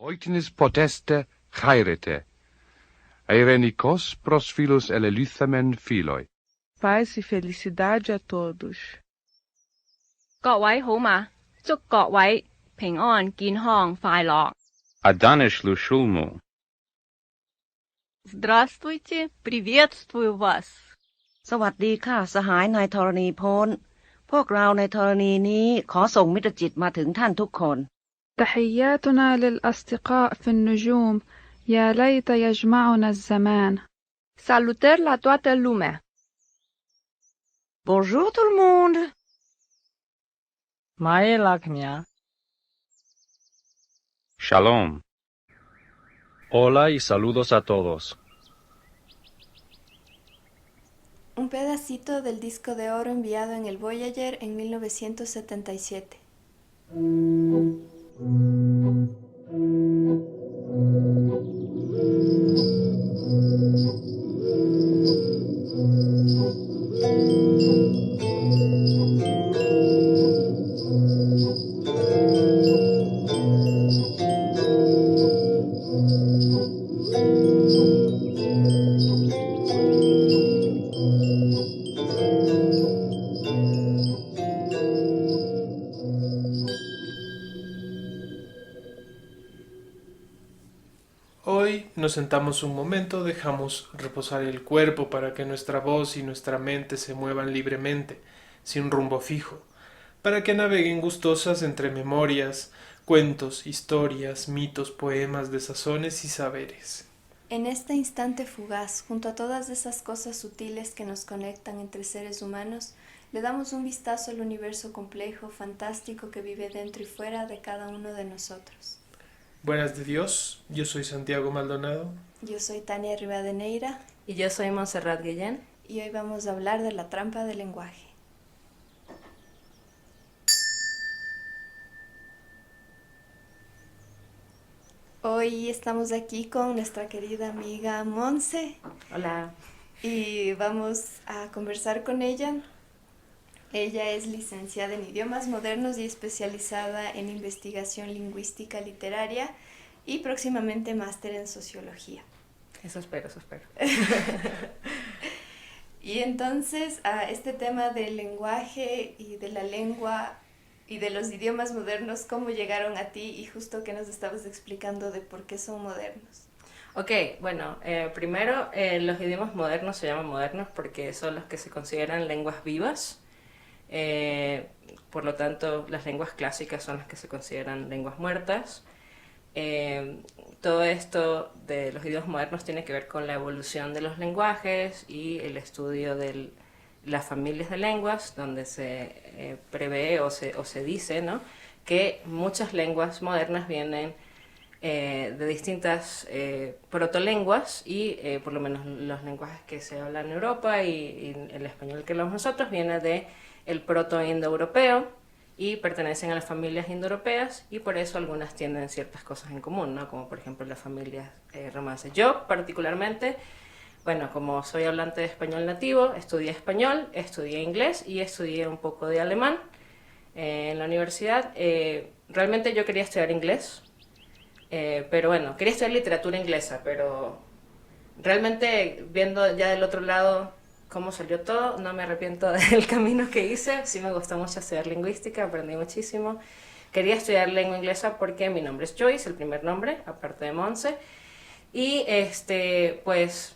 Oitinis poteste chairete, eirenikos pros filus elelithamen filoi. Paz e felicidade a todos. 各位好嘛，祝各位平安健康快樂。 Adanishlu Shulmu. Здравствуйте, приветствую вас. สวัสดีค่ะสหายนายธรณีพลพวกเราในธรณีนี้ขอส่งมิตรจิตมาถึงท่านทุกคน تحياتنا للأصدقاء في النجوم يا ليت يجمعنا الزمان. Salutări la toată lumea. Bonjour tout le monde. Mae Lakmia. Shalom. Hola y saludos a todos. Un pedacito del disco de oro enviado en el Voyager en 1977. Hoy nos sentamos un momento, dejamos reposar el cuerpo para que nuestra voz y nuestra mente se muevan libremente, sin rumbo fijo, para que naveguen gustosas entre memorias, cuentos, historias, mitos, poemas de sazones y saberes. En este instante fugaz, junto a todas esas cosas sutiles que nos conectan entre seres humanos, le damos un vistazo al universo complejo, fantástico que vive dentro y fuera de cada uno de nosotros. Buenas de Dios, yo soy Santiago Maldonado. Yo soy Tania Rivadeneira. Y yo soy Montserrat Guillén. Y hoy vamos a hablar de la trampa del lenguaje. Hoy estamos aquí con nuestra querida amiga Monse. Hola. Y vamos a conversar con ella. Ella es licenciada en idiomas modernos y especializada en investigación lingüística literaria y próximamente máster en sociología. Eso espero. Y entonces a este tema del lenguaje y de la lengua y de los idiomas modernos, ¿cómo llegaron a ti? Y justo que nos estabas explicando de por qué son modernos. Ok, bueno, primero los idiomas modernos se llaman modernos porque son los que se consideran lenguas vivas. Por lo tanto, las lenguas clásicas son las que se consideran lenguas muertas. Todo esto de los idiomas modernos tiene que ver con la evolución de los lenguajes y el estudio de las familias de lenguas, donde se prevé o se dice, ¿no?, que muchas lenguas modernas vienen de distintas protolenguas y por lo menos los lenguajes que se hablan en Europa y el español que hablamos nosotros viene de el proto-indoeuropeo y pertenecen a las familias indoeuropeas y por eso algunas tienen ciertas cosas en común, ¿no?, como por ejemplo las familias romances. Yo particularmente, bueno, como soy hablante de español nativo, estudié inglés y estudié un poco de alemán en la universidad. Realmente yo quería estudiar inglés, pero bueno, quería estudiar literatura inglesa, pero realmente viendo ya del otro lado cómo salió todo, no me arrepiento del camino que hice. Sí me gustó mucho estudiar lingüística, aprendí muchísimo. Quería estudiar lengua inglesa porque mi nombre es Joyce, el primer nombre, aparte de Monse. Y pues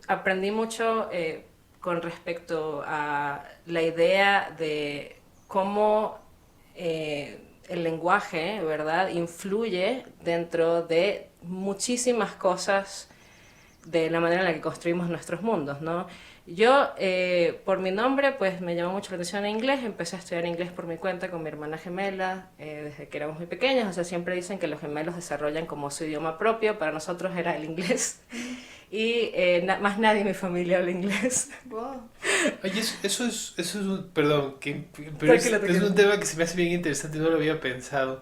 aprendí mucho con respecto a la idea de cómo el lenguaje, ¿verdad?, influye dentro de muchísimas cosas de la manera en la que construimos nuestros mundos, ¿no? Yo, por mi nombre, pues me llamó mucho la atención en inglés, empecé a estudiar inglés por mi cuenta con mi hermana gemela, desde que éramos muy pequeños. O sea, siempre dicen que los gemelos desarrollan como su idioma propio, para nosotros era el inglés, y más nadie en mi familia habla inglés. Wow. Oye, eso es un, perdón, pero es un tema que se me hace bien interesante, no lo había pensado.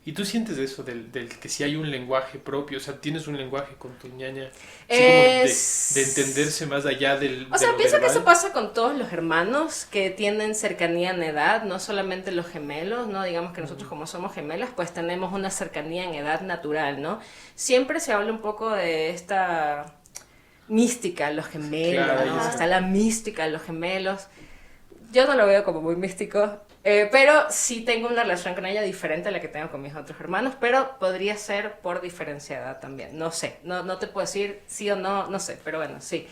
¿Y tú sientes eso del que si hay un lenguaje propio? O sea, ¿tienes un lenguaje con tu ñaña? Así como de entenderse más allá O sea, lo pienso que verbal. eso pasa con todos los hermanos que tienen cercanía en edad, no solamente los gemelos, ¿no? Digamos que nosotros como somos gemelas, pues tenemos una cercanía en edad natural, ¿no? Siempre se habla un poco de esta mística de los gemelos, Claro, ¿no? sí. Está la mística de los gemelos. Yo no lo veo como muy místico, pero sí tengo una relación con ella diferente a la que tengo con mis otros hermanos, pero podría ser por diferencia de edad también. No sé, no te puedo decir sí o no, no sé, pero bueno, sí.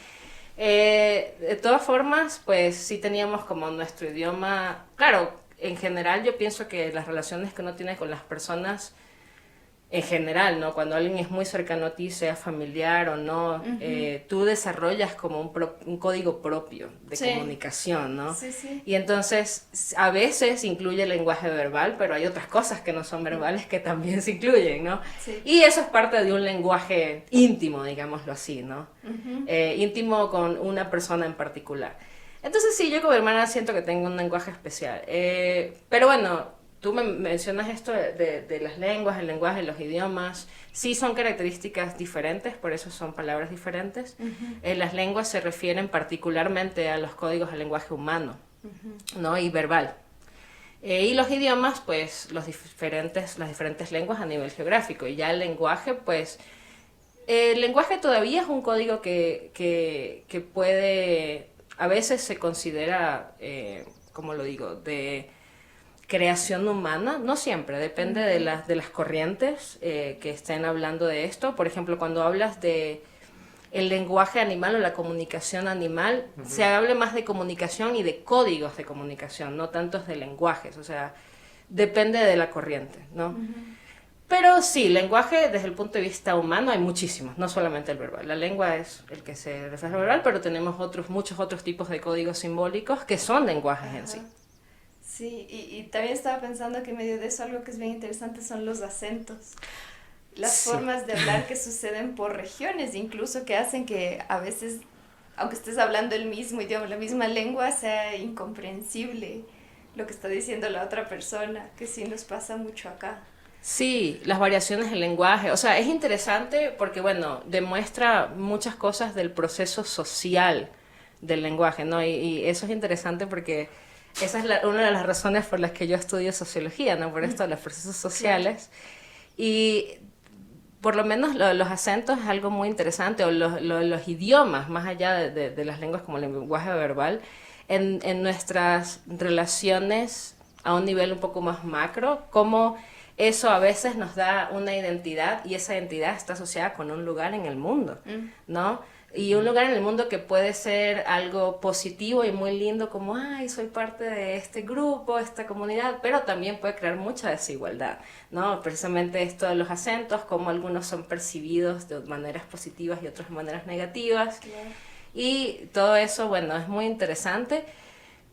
De todas formas, pues sí teníamos como nuestro idioma. Claro, en general yo pienso que las relaciones que uno tiene con las personas en general, ¿no? Cuando alguien es muy cercano a ti, sea familiar o no, tú desarrollas como un código propio de comunicación, ¿no? Sí, sí. Y entonces a veces incluye el lenguaje verbal, pero hay otras cosas que no son verbales que también se incluyen, ¿no? Sí. Y eso es parte de un lenguaje íntimo, digámoslo así, ¿no? Íntimo con una persona en particular. Entonces sí, yo como hermana siento que tengo un lenguaje especial. Pero bueno, tú me mencionas esto de las lenguas, el lenguaje, los idiomas. Sí son características diferentes, por eso son palabras diferentes. Las lenguas se refieren particularmente a los códigos del lenguaje humano, ¿no? Y verbal. Y los idiomas, pues las diferentes lenguas a nivel geográfico. Y ya el lenguaje, pues el lenguaje todavía es un código que puede, a veces se considera, ¿cómo lo digo?, de creación humana, no siempre, depende de las corrientes que estén hablando de esto. Por ejemplo, cuando hablas de el lenguaje animal o la comunicación animal, se habla más de comunicación y de códigos de comunicación, no tantos de lenguajes, o sea, depende de la corriente, ¿no? Pero sí, lenguaje desde el punto de vista humano hay muchísimos, no solamente el verbal. La lengua es el que se refiere al verbal, pero tenemos muchos otros tipos de códigos simbólicos que son lenguajes en sí. Sí, y también estaba pensando que en medio de eso algo que es bien interesante son los acentos. Las formas de hablar que suceden por regiones, incluso que hacen que a veces, aunque estés hablando el mismo idioma, la misma lengua, sea incomprensible lo que está diciendo la otra persona, que sí nos pasa mucho acá. Sí, las variaciones del lenguaje, o sea, es interesante porque, bueno, demuestra muchas cosas del proceso social del lenguaje, ¿no? Y eso es interesante porque esa es una de las razones por las que yo estudio sociología, ¿no? Por esto de los procesos sociales. Y por lo menos los acentos es algo muy interesante, o los idiomas, más allá de las lenguas como el lenguaje verbal, en nuestras relaciones a un nivel un poco más macro, como eso a veces nos da una identidad y esa identidad está asociada con un lugar en el mundo, ¿no? Y un lugar en el mundo que puede ser algo positivo y muy lindo, como, ay, soy parte de este grupo, esta comunidad, pero también puede crear mucha desigualdad, ¿no? Precisamente esto de los acentos, como algunos son percibidos de maneras positivas y otros de maneras negativas. Claro. Y todo eso, bueno, es muy interesante.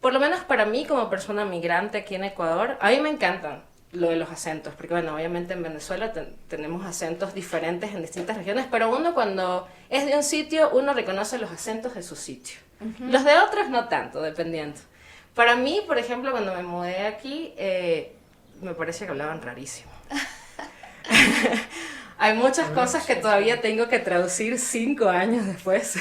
Por lo menos para mí, como persona migrante aquí en Ecuador, a mí me encantan lo de los acentos, porque bueno, obviamente en Venezuela tenemos acentos diferentes en distintas regiones, pero uno cuando es de un sitio, uno reconoce los acentos de su sitio. Los de otros no tanto, dependiendo. Para mí, por ejemplo, cuando me mudé aquí, me parece que hablaban rarísimo. Hay muchas cosas que todavía tengo que traducir 5 años después.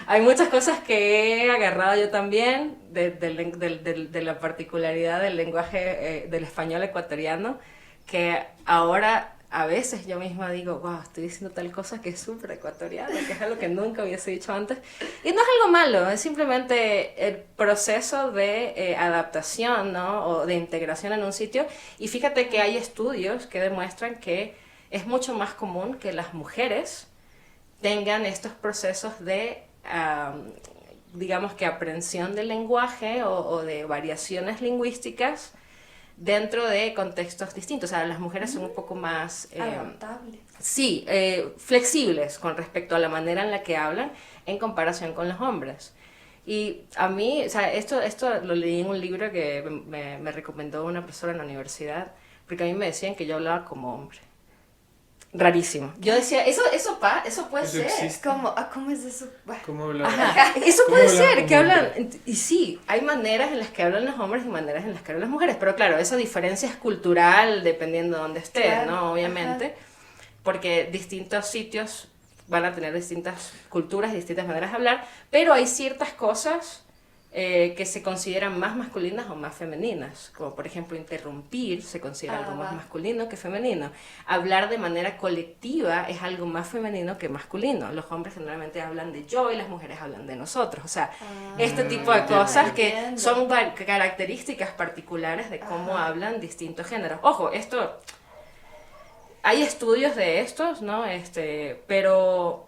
Hay muchas cosas que he agarrado yo también de la particularidad del lenguaje del español ecuatoriano, que ahora a veces yo misma digo, wow, estoy diciendo tal cosa que es súper ecuatoriano, que es algo que nunca hubiese dicho antes. Y no es algo malo, es simplemente el proceso de adaptación, ¿no? O de integración en un sitio. Y fíjate que hay estudios que demuestran que es mucho más común que las mujeres tengan estos procesos de digamos que aprehensión del lenguaje o de variaciones lingüísticas dentro de contextos distintos. O sea, las mujeres son un poco más adaptables. Sí, flexibles con respecto a la manera en la que hablan en comparación con los hombres. Y a mí, o sea, esto lo leí en un libro que me recomendó una profesora en la universidad, porque a mí me decían que yo hablaba como hombre. rarísimo. Yo decía, eso puede Eso ser. existe. ¿Cómo es eso? Bah. ¿Cómo hablar? Ajá, eso ¿Cómo puede hablar ser, como que hablan, hombre? y sí, hay maneras en las que hablan los hombres y maneras en las que hablan las mujeres, pero claro, esa diferencia es cultural dependiendo de dónde estés, Claro, ¿no? Obviamente, ajá. porque distintos sitios van a tener distintas culturas y distintas maneras de hablar, pero hay ciertas cosas que se consideran más masculinas o más femeninas, como por ejemplo interrumpir se considera algo más va. masculino que femenino, hablar de manera colectiva es algo más femenino que masculino, los hombres generalmente hablan de yo y las mujeres hablan de nosotros, o sea, este tipo de entiendo, cosas que entiendo. son características particulares de cómo Ajá. hablan distintos géneros. Ojo, esto, hay estudios de estos, ¿no? Pero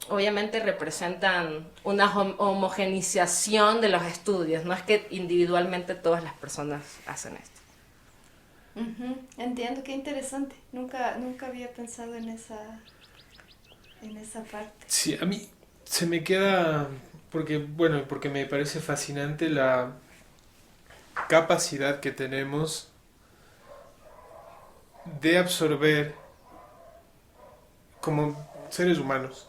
obviamente representan una homogenización de los estudios, no es que individualmente todas las personas hacen esto. Ujú, entiendo, qué interesante. Nunca había pensado en esa parte. Sí, a mí se me queda, porque me parece fascinante la capacidad que tenemos de absorber como seres humanos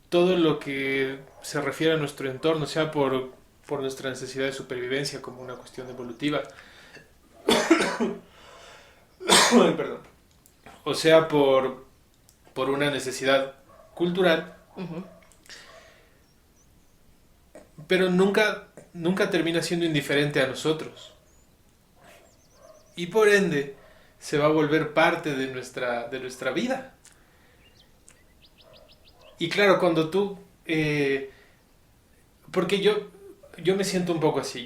todo lo que se refiere a nuestro entorno, sea por nuestra necesidad de supervivencia como una cuestión evolutiva, Ay, perdón, o sea por una necesidad cultural, Ujú. pero nunca termina siendo indiferente a nosotros. Y por ende se va a volver parte de nuestra vida. Y claro, cuando tú... porque yo me siento un poco así.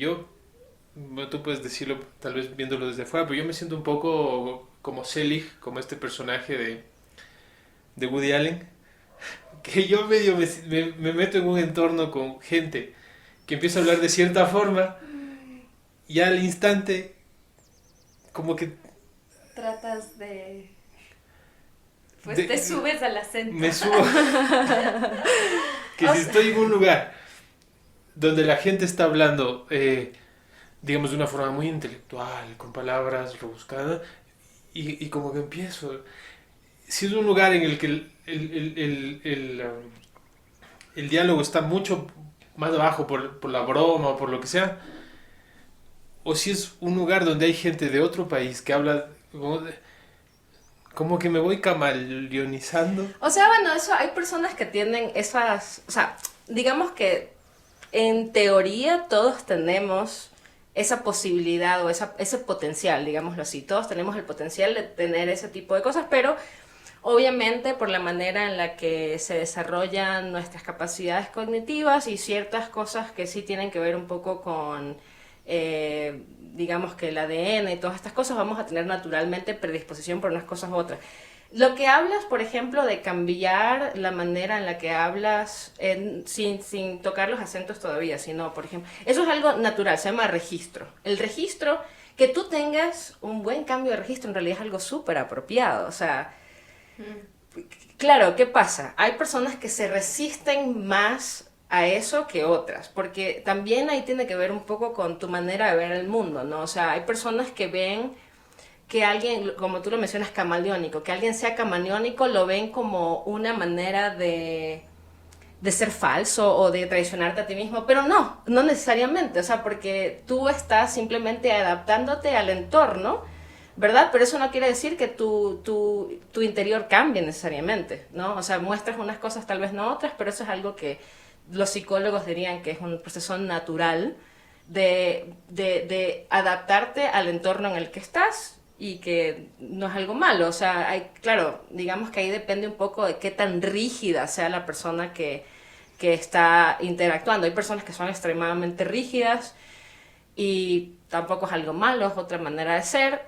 Tú puedes decirlo tal vez viéndolo desde fuera, pero yo me siento un poco como Selig, como este personaje de Woody Allen, que yo medio me meto en un entorno con gente que empieza a hablar de cierta forma y al instante como que Tratas de... Pues De- te subes al acento. me subo. Que si estoy en un lugar donde la gente está hablando, digamos, de una forma muy intelectual, con palabras rebuscadas, y como que empiezo. Si es un lugar en el que el diálogo está mucho más abajo por la broma o por lo que sea, o si es un lugar donde hay gente de otro país que habla como que me voy camaleonizando. O sea, bueno, eso hay personas que tienen esas, o sea, digamos que en teoría todos tenemos esa posibilidad o ese potencial, digámoslo así, todos tenemos el potencial de tener ese tipo de cosas, pero obviamente por la manera en la que se desarrollan nuestras capacidades cognitivas y ciertas cosas que sí tienen que ver un poco con, digamos que el ADN y todas estas cosas, vamos a tener naturalmente predisposición por unas cosas u otras. Lo que hablas, por ejemplo, de cambiar la manera en la que hablas sin tocar los acentos todavía, sino, por ejemplo, eso es algo natural, se llama registro. El registro, que tú tengas un buen cambio de registro, en realidad es algo súper apropiado, o sea... Claro, ¿qué pasa? Hay personas que se resisten más a eso que otras, porque también ahí tiene que ver un poco con tu manera de ver el mundo, ¿no? O sea, hay personas que ven que alguien, como tú lo mencionas, camaleónico, que alguien sea camaleónico lo ven como una manera de ser falso o de traicionarte a ti mismo, pero no necesariamente, o sea, porque tú estás simplemente adaptándote al entorno, ¿verdad? Pero eso no quiere decir que tu interior cambie necesariamente, ¿no? O sea, muestras unas cosas, tal vez no otras, pero eso es algo que los psicólogos dirían que es un proceso natural de adaptarte al entorno en el que estás y que no es algo malo. O sea, claro, digamos que ahí depende un poco de qué tan rígida sea la persona que está interactuando. Hay personas que son extremadamente rígidas y tampoco es algo malo, es otra manera de ser.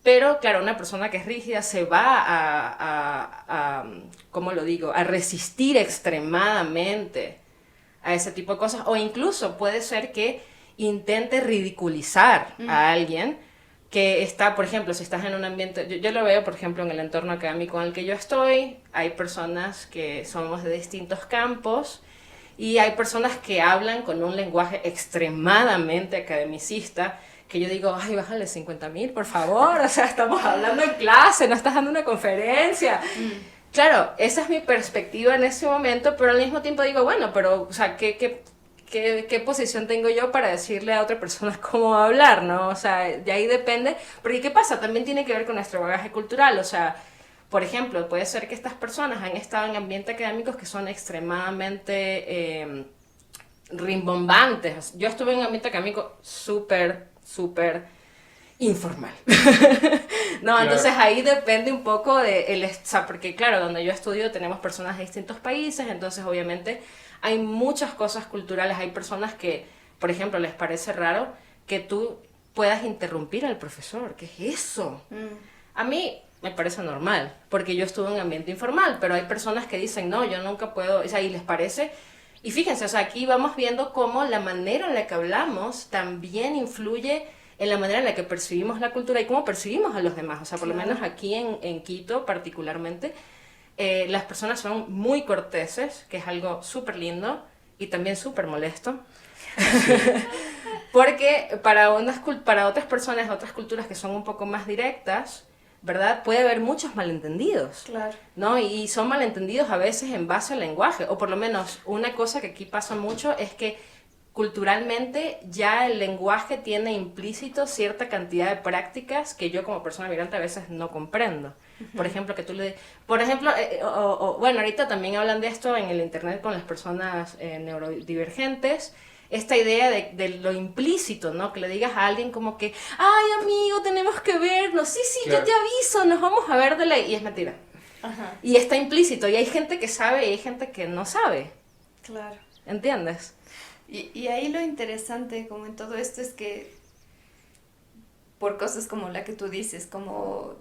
Pero, claro, una persona que es rígida se va ¿cómo lo digo?, a resistir extremadamente a ese tipo de cosas. O incluso puede ser que intente ridiculizar a alguien que está, por ejemplo, si estás en un ambiente... Yo lo veo, por ejemplo, en el entorno académico en el que yo estoy. Hay personas que somos de distintos campos y hay personas que hablan con un lenguaje extremadamente academicista, que yo digo, ay, bájale 50.000, por favor, o sea, estamos hablando en clase, no estás dando una conferencia. Claro, esa es mi perspectiva en ese momento, pero al mismo tiempo digo, bueno, pero, o sea, ¿qué posición tengo yo para decirle a otra persona cómo hablar, no? O sea, de ahí depende, porque ¿qué pasa? También tiene que ver con nuestro bagaje cultural, o sea, por ejemplo, puede ser que estas personas han estado en ambientes académicos que son extremadamente rimbombantes. Yo estuve en un ambiente académico súper informal. No, claro. Entonces ahí depende un poco de o sea, porque claro, donde yo estudio tenemos personas de distintos países, entonces obviamente hay muchas cosas culturales, hay personas que, por ejemplo, les parece raro que tú puedas interrumpir al profesor. ¿Qué es eso? A mí me parece normal, porque yo estuve en un ambiente informal, pero hay personas que dicen, no, yo nunca puedo, o sea, y les parece. Y fíjense, o sea, aquí vamos viendo cómo la manera en la que hablamos también influye en la manera en la que percibimos la cultura y cómo percibimos a los demás. O sea, por lo menos aquí en Quito particularmente, las personas son muy corteses, que es algo súper lindo y también súper molesto. Porque para otras personas, otras culturas que son un poco más directas, ¿verdad? Puede haber muchos malentendidos, claro, ¿no? Y son malentendidos a veces en base al lenguaje, o por lo menos una cosa que aquí pasa mucho es que culturalmente ya el lenguaje tiene implícito cierta cantidad de prácticas que yo como persona migrante a veces no comprendo. Por ejemplo, bueno, ahorita también hablan de esto en el internet con las personas neurodivergentes, esta idea de lo implícito, ¿no? Que le digas a alguien como que, ay, amigo, tenemos que vernos, sí, claro, yo te aviso, nos vamos a ver de ley, y es mentira. Ajá. Y está implícito, y hay gente que sabe y hay gente que no sabe. Claro. ¿Entiendes? Y ahí lo interesante como en todo esto es que por cosas como la que tú dices, como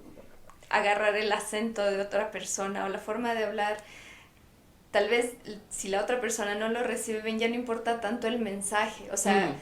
agarrar el acento de otra persona o la forma de hablar, tal vez si la otra persona no lo recibe bien ya no importa tanto el mensaje, o sea,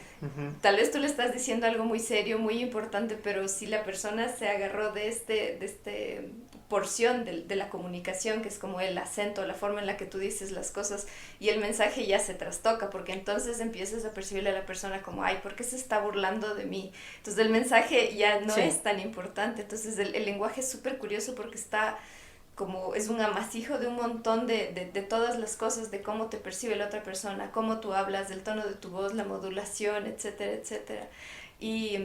tal vez tú le estás diciendo algo muy serio, muy importante, pero si la persona se agarró de este porción de la comunicación, que es como el acento, la forma en la que tú dices las cosas, y el mensaje ya se trastoca, porque entonces empiezas a percibirle a la persona como, ay, ¿por qué se está burlando de mí? Entonces el mensaje ya no es tan importante, entonces el lenguaje es súper curioso porque está como, es un amasijo de un montón de todas las cosas, de cómo te percibe la otra persona, cómo tú hablas, del tono de tu voz, la modulación, etcétera, etcétera. Y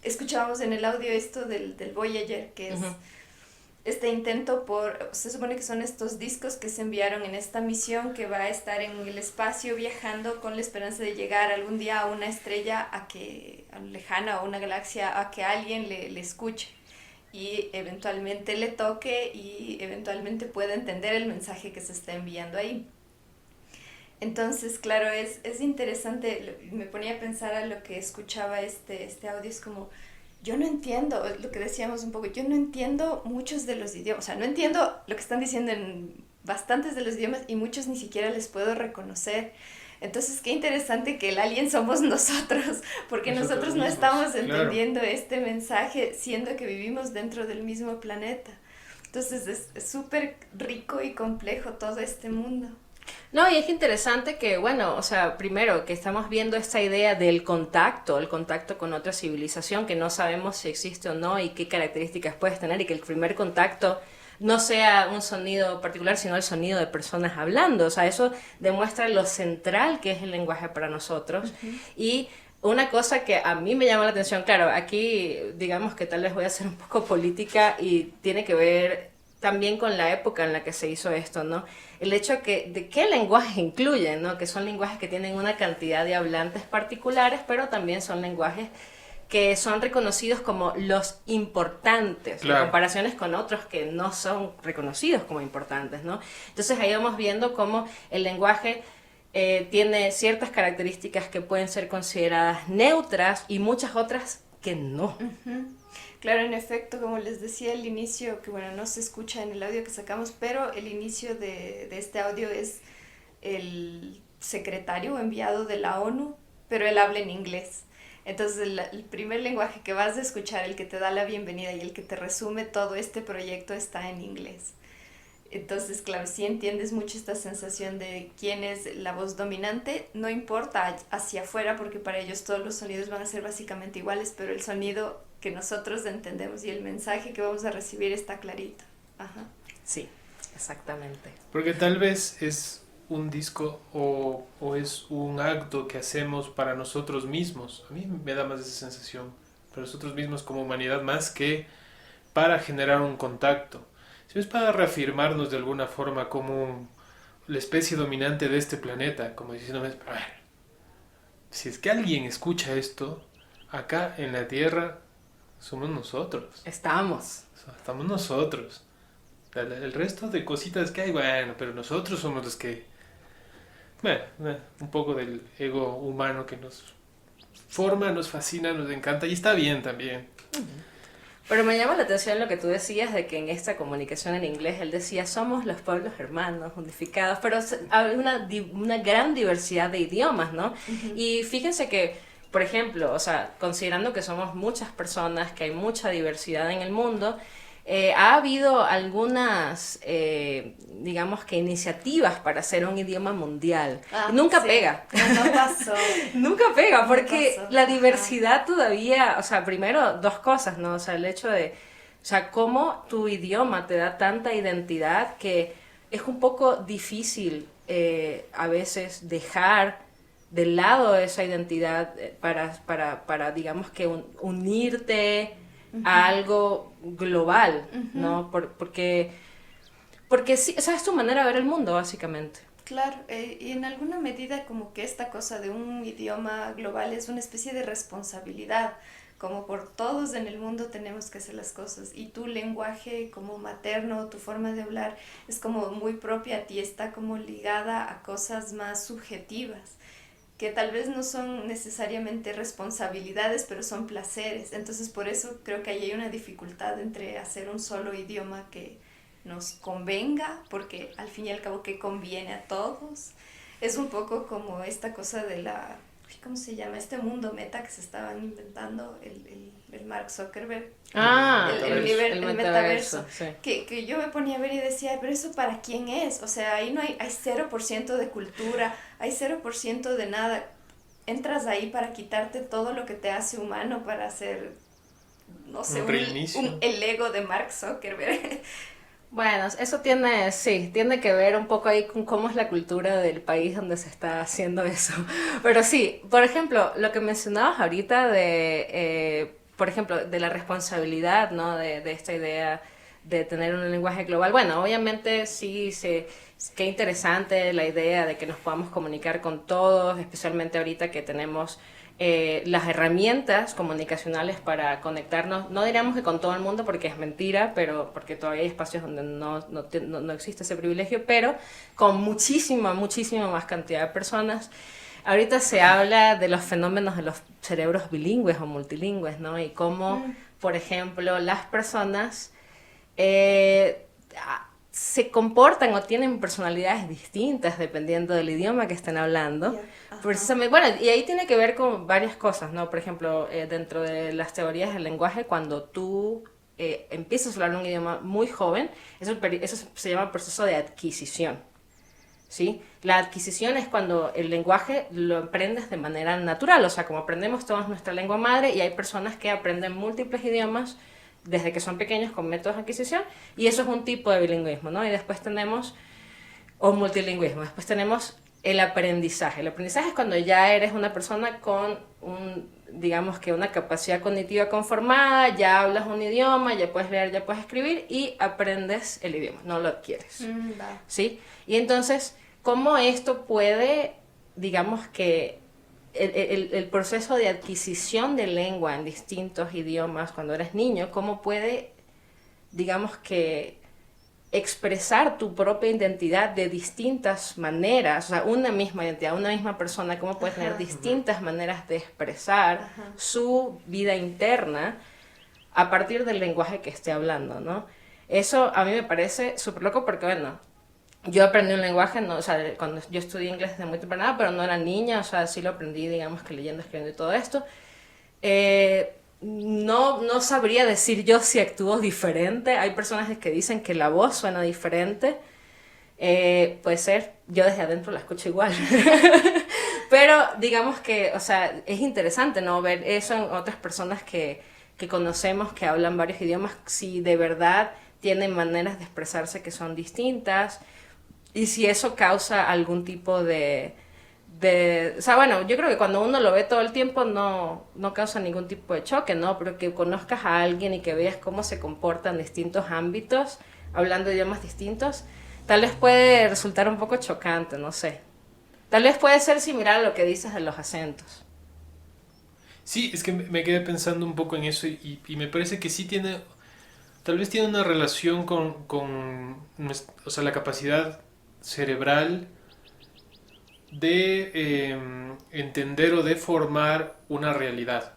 escuchábamos en el audio esto del Voyager, que es este intento se supone que son estos discos que se enviaron en esta misión que va a estar en el espacio viajando con la esperanza de llegar algún día a una estrella lejana o una galaxia, a que alguien le escuche y eventualmente le toque y eventualmente pueda entender el mensaje que se está enviando ahí. Entonces, claro, es interesante, me ponía a pensar a lo que escuchaba este audio, es como, yo no entiendo, lo que decíamos un poco, yo no entiendo muchos de los idiomas, o sea, no entiendo lo que están diciendo en bastantes de los idiomas y muchos ni siquiera les puedo reconocer. Entonces, qué interesante que el alien somos nosotros, porque nosotros no estamos entendiendo este mensaje, siendo que vivimos dentro del mismo planeta. Entonces, es súper rico y complejo todo este mundo. No, y es interesante que, bueno, o sea, primero que estamos viendo esta idea del contacto, el contacto con otra civilización, que no sabemos si existe o no y qué características puedes tener, y que el primer contacto no sea un sonido particular, sino el sonido de personas hablando. O sea, eso demuestra lo central que es el lenguaje para nosotros. Y una cosa que a mí me llama la atención, claro, aquí digamos que tal vez voy a ser un poco política y tiene que ver también con la época en la que se hizo esto, ¿no? El hecho de qué lenguaje incluyen, ¿no? Que son lenguajes que tienen una cantidad de hablantes particulares, pero también son lenguajes que son reconocidos como los importantes, en comparaciones con otros que no son reconocidos como importantes, ¿no? Entonces ahí vamos viendo cómo el lenguaje tiene ciertas características que pueden ser consideradas neutras y muchas otras que no. Claro, en efecto, como les decía al inicio, que bueno, no se escucha en el audio que sacamos, pero el inicio de este audio es el secretario o enviado de la ONU, pero él habla en inglés. Entonces el primer lenguaje que vas a escuchar, el que te da la bienvenida y el que te resume todo este proyecto está en inglés. Entonces, claro, si entiendes mucho esta sensación de quién es la voz dominante, no importa hacia afuera porque para ellos todos los sonidos van a ser básicamente iguales, pero el sonido que nosotros entendemos y el mensaje que vamos a recibir está clarito. Ajá. Sí, exactamente. Porque tal vez es un disco o es un acto que hacemos para nosotros mismos. A mí me da más esa sensación, para nosotros mismos como humanidad, más que para generar un contacto. Si es para reafirmarnos de alguna forma como la especie dominante de este planeta, como diciéndome, a ver, si es que alguien escucha esto, acá en la Tierra somos nosotros. Estamos nosotros. El resto de cositas que hay, bueno, pero nosotros somos los que... Bueno, un poco del ego humano que nos forma, nos fascina, nos encanta y está bien también. Pero me llama la atención lo que tú decías de que en esta comunicación en inglés él decía somos los pueblos hermanos, unificados, pero hay una gran diversidad de idiomas, ¿no? Uh-huh. Y fíjense que, por ejemplo, o sea, considerando que somos muchas personas, que hay mucha diversidad en el mundo, ha habido algunas, digamos que iniciativas para hacer un idioma mundial. Ah, Nunca sí. pega. No pasó. Nunca pega, porque pasó. la diversidad todavía, o sea, primero dos cosas, ¿no? O sea, el hecho de, o sea, cómo tu idioma te da tanta identidad que es un poco difícil a veces dejar de lado esa identidad para digamos que unirte a algo global, ¿no? Porque sí, o sea, es tu manera de ver el mundo, básicamente. Claro, y en alguna medida como que esta cosa de un idioma global es una especie de responsabilidad, como por todos en el mundo tenemos que hacer las cosas, y tu lenguaje como materno, tu forma de hablar es como muy propia a ti, está como ligada a cosas más subjetivas, que tal vez no son necesariamente responsabilidades, pero son placeres. Entonces por eso creo que ahí hay una dificultad entre hacer un solo idioma que nos convenga, porque al fin y al cabo que conviene a todos. Es un poco como esta cosa de la, ¿cómo se llama? Este mundo meta que se estaban inventando, el Mark Zuckerberg. El metaverso. Sí. Que yo me ponía a ver y decía, pero ¿eso para quién es? O sea, ahí no hay 0% de cultura, hay 0% de nada. Entras ahí para quitarte todo lo que te hace humano, para hacer, no sé, el ego de Mark Zuckerberg. Bueno, eso tiene que ver un poco ahí con cómo es la cultura del país donde se está haciendo eso. Pero sí, por ejemplo, lo que mencionabas ahorita de, por ejemplo, de la responsabilidad, ¿no? De esta idea de tener un lenguaje global. Bueno, obviamente sí, qué interesante la idea de que nos podamos comunicar con todos, especialmente ahorita que tenemos las herramientas comunicacionales para conectarnos, no diríamos que con todo el mundo porque es mentira, pero porque todavía hay espacios donde no existe ese privilegio, pero con muchísima más cantidad de personas. Ahorita se habla de los fenómenos de los cerebros bilingües o multilingües, ¿no? Y cómo, por ejemplo, las personas se comportan o tienen personalidades distintas dependiendo del idioma que estén hablando. Yeah. Precisamente, bueno, y ahí tiene que ver con varias cosas, ¿no? Por ejemplo, dentro de las teorías del lenguaje, cuando tú empiezas a hablar un idioma muy joven, eso se llama proceso de adquisición, ¿sí? La adquisición es cuando el lenguaje lo aprendes de manera natural, o sea, como aprendemos todos nuestra lengua madre, y hay personas que aprenden múltiples idiomas desde que son pequeños con métodos de adquisición, y eso es un tipo de bilingüismo, ¿no? Y después tenemos, o multilingüismo, después tenemos el aprendizaje. El aprendizaje es cuando ya eres una persona con digamos que una capacidad cognitiva conformada, ya hablas un idioma, ya puedes leer, ya puedes escribir, y aprendes el idioma, no lo adquieres, ¿sí? Y entonces, ¿cómo esto puede, digamos que el proceso de adquisición de lengua en distintos idiomas cuando eres niño, cómo puede, digamos que, expresar tu propia identidad de distintas maneras, o sea, una misma identidad, una misma persona, cómo puede tener distintas maneras de expresar su vida interna a partir del lenguaje que esté hablando, ¿no? Eso a mí me parece súper loco porque, bueno, yo aprendí un lenguaje, no, o sea, cuando yo estudié inglés desde muy temprana, pero no era niña, o sea, sí lo aprendí, digamos que leyendo, escribiendo y todo esto. no sabría decir yo si actúo diferente. Hay personas que dicen que la voz suena diferente. Puede ser, yo desde adentro la escucho igual. Pero digamos que, o sea, es interesante, ¿no? Ver eso en otras personas que conocemos, que hablan varios idiomas, si de verdad tienen maneras de expresarse que son distintas y si eso causa algún tipo de... O sea, bueno, yo creo que cuando uno lo ve todo el tiempo no causa ningún tipo de choque, ¿no? Pero que conozcas a alguien y que veas cómo se comporta en distintos ámbitos, hablando idiomas distintos, tal vez puede resultar un poco chocante, no sé. Tal vez puede ser similar a lo que dices de los acentos. Sí, es que me quedé pensando un poco en eso y me parece que sí tiene, tal vez tiene una relación o sea, la capacidad cerebral de entender o de formar una realidad.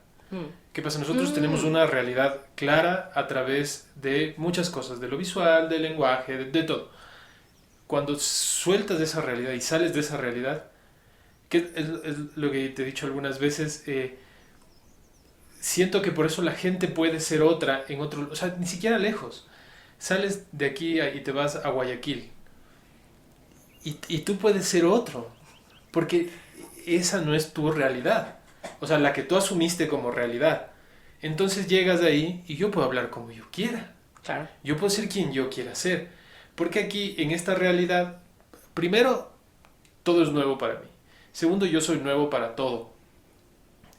¿Qué pasa? Nosotros tenemos una realidad clara a través de muchas cosas, de lo visual, del lenguaje, de todo. Cuando sueltas de esa realidad y sales de esa realidad, que es lo que te he dicho algunas veces, siento que por eso la gente puede ser otra en otro, o sea, ni siquiera lejos. Sales de aquí y te vas a Guayaquil y tú puedes ser otro, porque esa no es tu realidad, o sea, la que tú asumiste como realidad. Entonces llegas de ahí y yo puedo hablar como yo quiera. Claro. Yo puedo ser quien yo quiera ser, porque aquí en esta realidad, primero, todo es nuevo para mí. Segundo, yo soy nuevo para todo.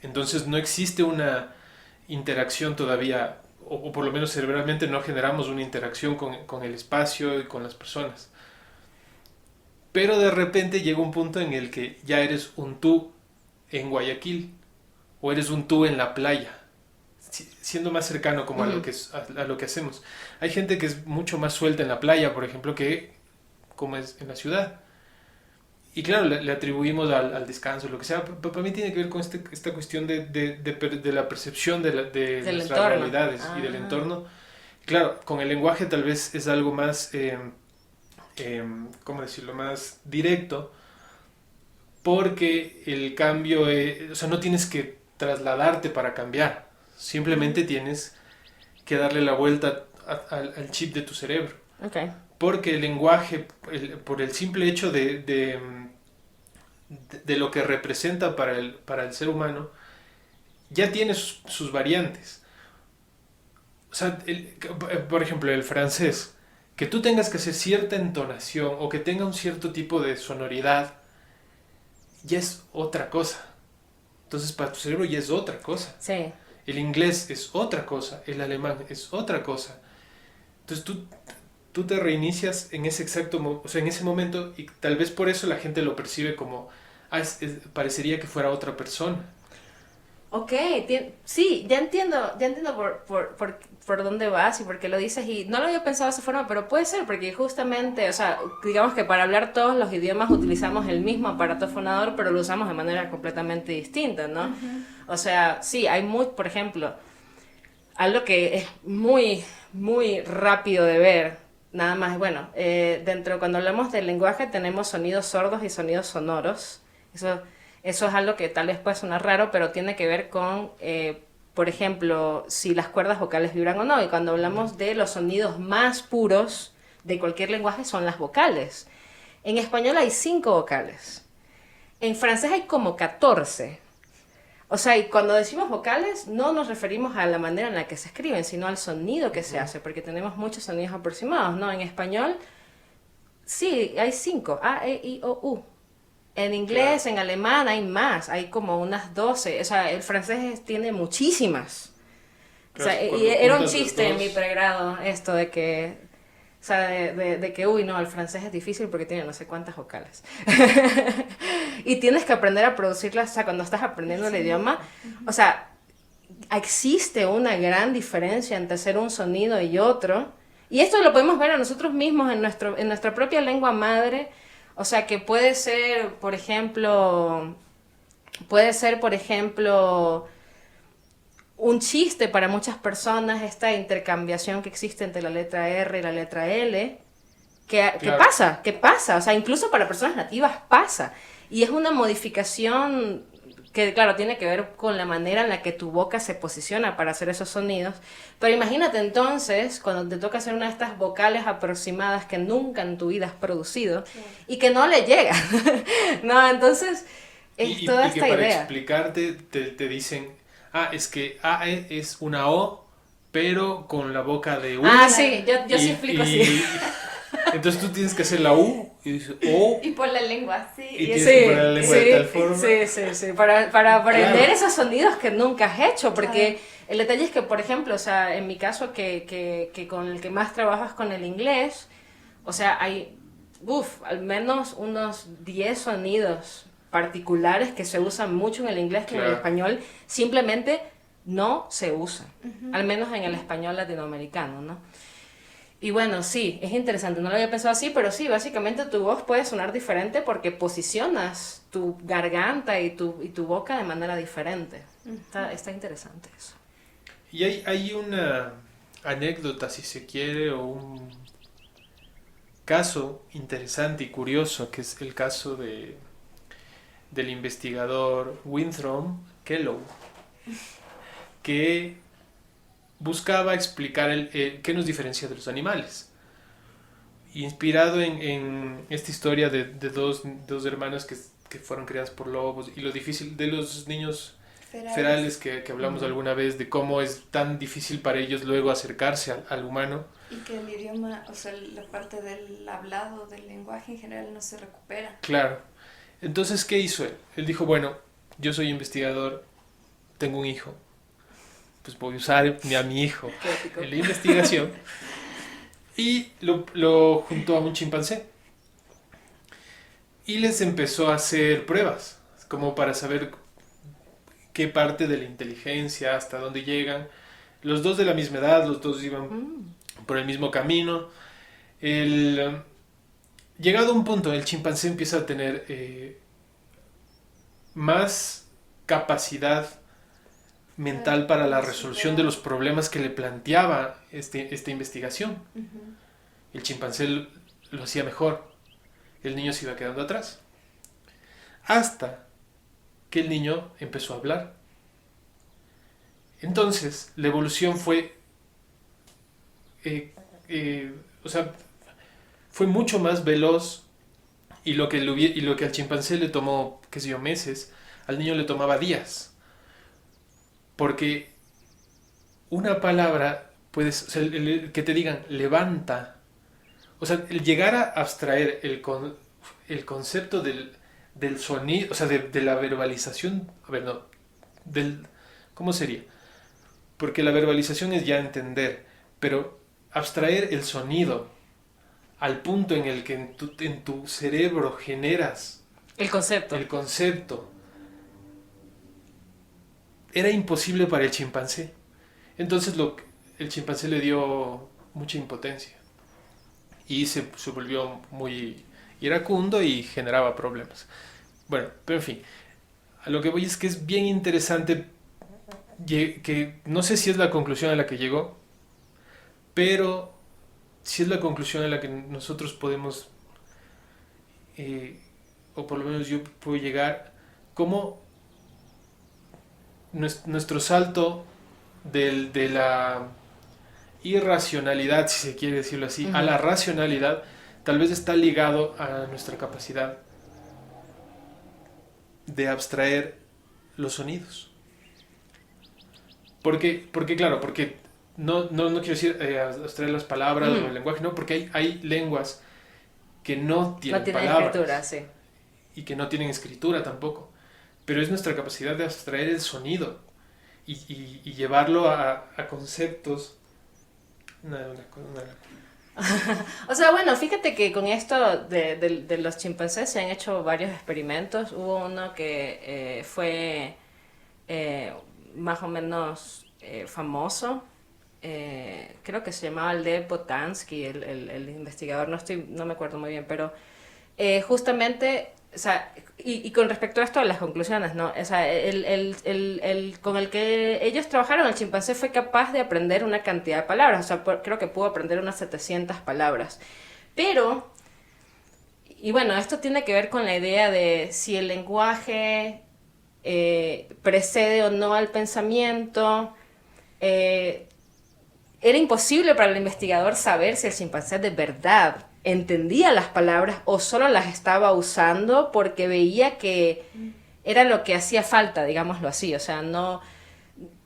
Entonces no existe una interacción todavía, o por lo menos cerebralmente no generamos una interacción con el espacio y con las personas. Pero de repente llega un punto en el que ya eres un tú en Guayaquil, o eres un tú en la playa, siendo más cercano como a lo que hacemos. Hay gente que es mucho más suelta en la playa, por ejemplo, que como es en la ciudad. Y claro, le atribuimos al descanso, lo que sea. Para mí tiene que ver con esta cuestión de la percepción de nuestras entorno. realidades y del entorno. Claro, con el lenguaje tal vez es algo más, ¿cómo decirlo?, más directo, porque el cambio, o sea, no tienes que trasladarte para cambiar, simplemente tienes que darle la vuelta al chip de tu cerebro. Okay. Porque el lenguaje, por el simple hecho de lo que representa para el ser humano, ya tiene sus variantes. O sea, por ejemplo, el francés, que tú tengas que hacer cierta entonación o que tenga un cierto tipo de sonoridad, ya es otra cosa. Entonces, para tu cerebro ya es otra cosa. Sí. El inglés es otra cosa, el alemán es otra cosa. Entonces, tú te reinicias en ese o sea, en ese momento, y tal vez por eso la gente lo percibe como, parecería que fuera otra persona. Ok, sí, ya entiendo por dónde vas y por qué lo dices, y no lo había pensado de esa forma, pero puede ser, porque justamente, o sea, digamos que para hablar todos los idiomas utilizamos el mismo aparato fonador, pero lo usamos de manera completamente distinta, ¿no? Uh-huh. O sea, sí, por ejemplo, algo que es muy, muy rápido de ver, nada más, bueno, cuando hablamos del lenguaje tenemos sonidos sordos y sonidos sonoros. Eso es algo que tal vez puede sonar raro, pero tiene que ver con, por ejemplo, si las cuerdas vocales vibran o no. Y cuando hablamos de los sonidos más puros de cualquier lenguaje son las vocales. En español hay 5 vocales. En francés hay como 14. O sea, y cuando decimos vocales no nos referimos a la manera en la que se escriben, sino al sonido que se hace, porque tenemos muchos sonidos aproximados, ¿no? En español, sí, hay 5, A, E, I, O, U. En inglés, claro. En alemán hay más, hay como unas 12. O sea, el francés tiene muchísimas. Claro, o sea, y era un chiste en mi pregrado esto de que, o sea, de que, uy, no, el francés es difícil porque tiene no sé cuántas vocales. Y tienes que aprender a producirlas, o sea, cuando estás aprendiendo el idioma, o sea, existe una gran diferencia entre hacer un sonido y otro. Y esto lo podemos ver a nosotros mismos en nuestra propia lengua madre. O sea, que puede ser, por ejemplo, un chiste para muchas personas esta intercambiación que existe entre la letra R y la letra L, que pasa, o sea, incluso para personas nativas pasa, y es una modificación que claro, tiene que ver con la manera en la que tu boca se posiciona para hacer esos sonidos. Pero imagínate entonces, cuando te toca hacer una de estas vocales aproximadas que nunca en tu vida has producido y que no le llega. No, entonces es toda esta que para idea. explicarte te dicen, es que A es una O, pero con la boca de U. Sí, yo sí explico así. Entonces tú tienes que hacer la U y dices O. Y por la lengua, sí. Y tienes que poner la lengua de tal forma. Sí, para aprender Claro. esos sonidos que nunca has hecho, porque el detalle es que, por ejemplo, o sea, en mi caso, que con el que más trabajo es con el inglés, o sea, hay, al menos unos 10 sonidos particulares que se usan mucho en el inglés que en el Claro. español simplemente no se usan, al menos en el español latinoamericano, ¿no? Y bueno, sí, es interesante, no lo había pensado así, pero sí, básicamente tu voz puede sonar diferente porque posicionas tu garganta y tu boca de manera diferente. Está interesante eso. Y hay una anécdota, si se quiere, o un caso interesante y curioso, que es el caso del investigador Winthrop Kellogg, que buscaba explicar qué nos diferencia de los animales. Inspirado en esta historia de dos hermanas que fueron criadas por lobos y lo difícil de los niños ferales que hablamos alguna vez, de cómo es tan difícil para ellos luego acercarse al humano. Y que el idioma, o sea, la parte del hablado, del lenguaje en general no se recupera. Claro. Entonces, ¿qué hizo él? Él dijo, bueno, yo soy investigador, tengo un hijo, pues voy a usar a mi hijo en la investigación. Y lo juntó a un chimpancé. Y les empezó a hacer pruebas, como para saber qué parte de la inteligencia, hasta dónde llegan. Los dos de la misma edad, los dos iban por el mismo camino. Llegado a un punto, el chimpancé empieza a tener más capacidad mental para la resolución de los problemas que le planteaba esta investigación. El chimpancé lo hacía mejor, el niño se iba quedando atrás, hasta que el niño empezó a hablar. Entonces la evolución fue fue mucho más veloz, y lo que al chimpancé le tomó, qué sé yo, meses, al niño le tomaba días. Porque una palabra, puedes, o sea, que te digan levanta, o sea, el llegar a abstraer el concepto del sonido, o sea, de la verbalización, a ver, no, ¿cómo sería? Porque la verbalización es ya entender, pero abstraer el sonido al punto en el que en tu cerebro generas el concepto, era imposible para el chimpancé. Entonces el chimpancé le dio mucha impotencia y se volvió muy iracundo y generaba problemas. Bueno, pero en fin, a lo que voy es que es bien interesante, que no sé si es la conclusión a la que llegó, pero si es la conclusión a la que nosotros podemos, o por lo menos yo puedo llegar, como nuestro salto de la irracionalidad, si se quiere decirlo así, a la racionalidad, tal vez está ligado a nuestra capacidad de abstraer los sonidos. Porque no quiero decir abstraer las palabras o el lenguaje, no, porque hay lenguas que no tienen palabras, escritura, sí. Y que no tienen escritura tampoco. Pero es nuestra capacidad de abstraer el sonido y llevarlo a conceptos. O sea, bueno, fíjate que con esto de los chimpancés se han hecho varios experimentos. Hubo uno que fue más o menos famoso. Creo que se llamaba Lev Botansky, el investigador, no me acuerdo muy bien, pero justamente, o sea, y con respecto a esto de las conclusiones, ¿no? O sea, con el que ellos trabajaron, el chimpancé fue capaz de aprender una cantidad de palabras, o sea, creo que pudo aprender unas 700 palabras. Pero, y bueno, esto tiene que ver con la idea de si el lenguaje precede o no al pensamiento. Era imposible para el investigador saber si el chimpancé de verdad entendía las palabras o solo las estaba usando porque veía que era lo que hacía falta, digámoslo así. O sea, no...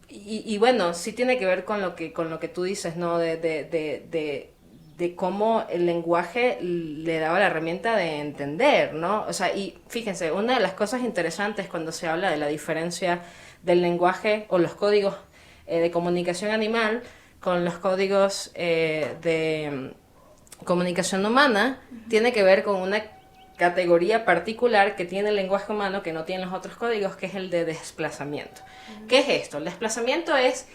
Y bueno, sí tiene que ver con lo que tú dices, ¿no? De cómo el lenguaje le daba la herramienta de entender, ¿no? O sea, y fíjense, una de las cosas interesantes cuando se habla de la diferencia del lenguaje o los códigos de comunicación animal con los códigos de comunicación humana, tiene que ver con una categoría particular que tiene el lenguaje humano que no tienen los otros códigos, que es el de desplazamiento. ¿Qué es esto? El desplazamiento es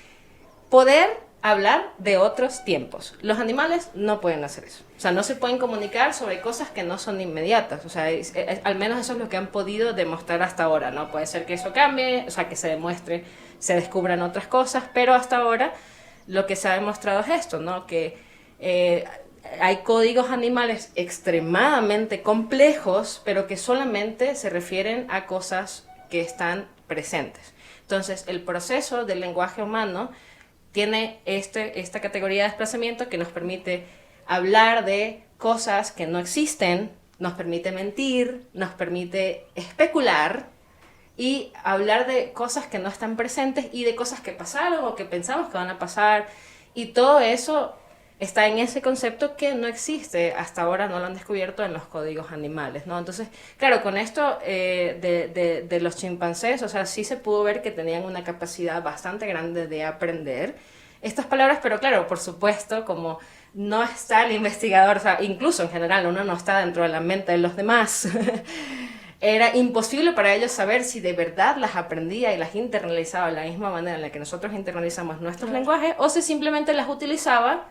poder hablar de otros tiempos. Los animales no pueden hacer eso. O sea, no se pueden comunicar sobre cosas que no son inmediatas. O sea, al menos eso es lo que han podido demostrar hasta ahora, ¿no? Puede ser que eso cambie, o sea, que se demuestre, se descubran otras cosas, pero hasta ahora lo que se ha demostrado es esto, ¿no? Que hay códigos animales extremadamente complejos, pero que solamente se refieren a cosas que están presentes. Entonces, el proceso del lenguaje humano tiene esta categoría de desplazamiento que nos permite hablar de cosas que no existen, nos permite mentir, nos permite especular y hablar de cosas que no están presentes y de cosas que pasaron o que pensamos que van a pasar. Y todo eso está en ese concepto que no existe, hasta ahora no lo han descubierto en los códigos animales, ¿no? Entonces, claro, con esto de los chimpancés, o sea, sí se pudo ver que tenían una capacidad bastante grande de aprender estas palabras, pero claro, por supuesto, como no está el investigador, o sea, incluso en general uno no está dentro de la mente de los demás, era imposible para ellos saber si de verdad las aprendía y las internalizaba de la misma manera en la que nosotros internalizamos nuestros lenguajes, o si simplemente las utilizaba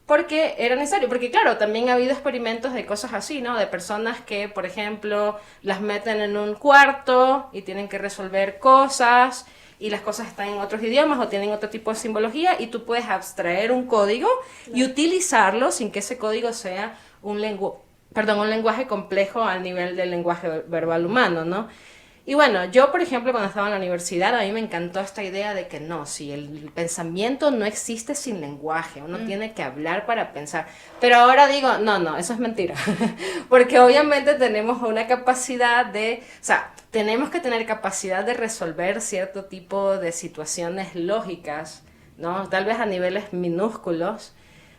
porque era necesario, porque claro, también ha habido experimentos de cosas así, ¿no? De personas que, por ejemplo, las meten en un cuarto y tienen que resolver cosas y las cosas están en otros idiomas o tienen otro tipo de simbología y tú puedes abstraer un código y utilizarlo sin que ese código sea un lenguaje complejo al nivel del lenguaje verbal humano, ¿no? Y bueno, yo, por ejemplo, cuando estaba en la universidad, a mí me encantó esta idea de que no, si el pensamiento no existe sin lenguaje, uno tiene que hablar para pensar. Pero ahora digo, no, eso es mentira. Porque obviamente tenemos una capacidad o sea, tenemos que tener capacidad de resolver cierto tipo de situaciones lógicas, ¿no? Tal vez a niveles minúsculos,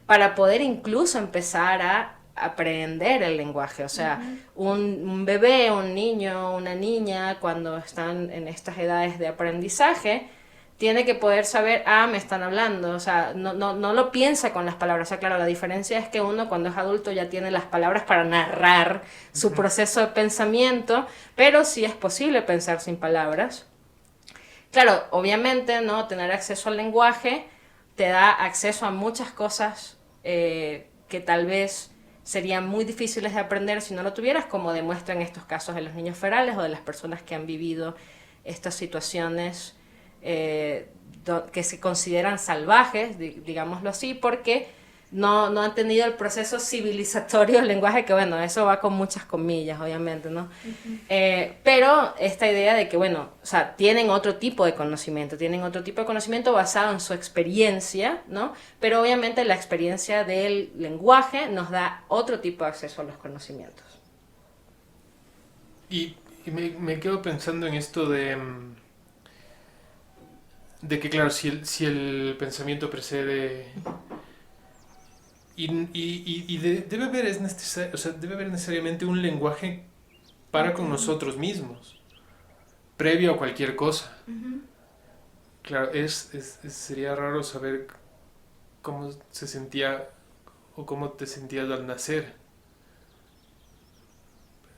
para poder incluso empezar a aprender el lenguaje. O sea, un bebé, un niño, una niña, cuando están en estas edades de aprendizaje, tiene que poder saber, me están hablando. O sea, no lo piensa con las palabras. O sea, claro, la diferencia es que uno cuando es adulto ya tiene las palabras para narrar su proceso de pensamiento, pero sí es posible pensar sin palabras. Claro, obviamente, ¿no? Tener acceso al lenguaje te da acceso a muchas cosas que tal vez serían muy difíciles de aprender si no lo tuvieras, como demuestran estos casos de los niños ferales o de las personas que han vivido estas situaciones que se consideran salvajes, digámoslo así, porque no han tenido el proceso civilizatorio del lenguaje, que bueno, eso va con muchas comillas, obviamente, ¿no? Pero esta idea de que, bueno, o sea, tienen otro tipo de conocimiento basado en su experiencia, ¿no? Pero obviamente la experiencia del lenguaje nos da otro tipo de acceso a los conocimientos. Y me quedo pensando en esto de que, claro, si el pensamiento precede... debe haber necesariamente un lenguaje para con nosotros mismos, previo a cualquier cosa. Claro, sería raro saber cómo se sentía o cómo te sentías al nacer.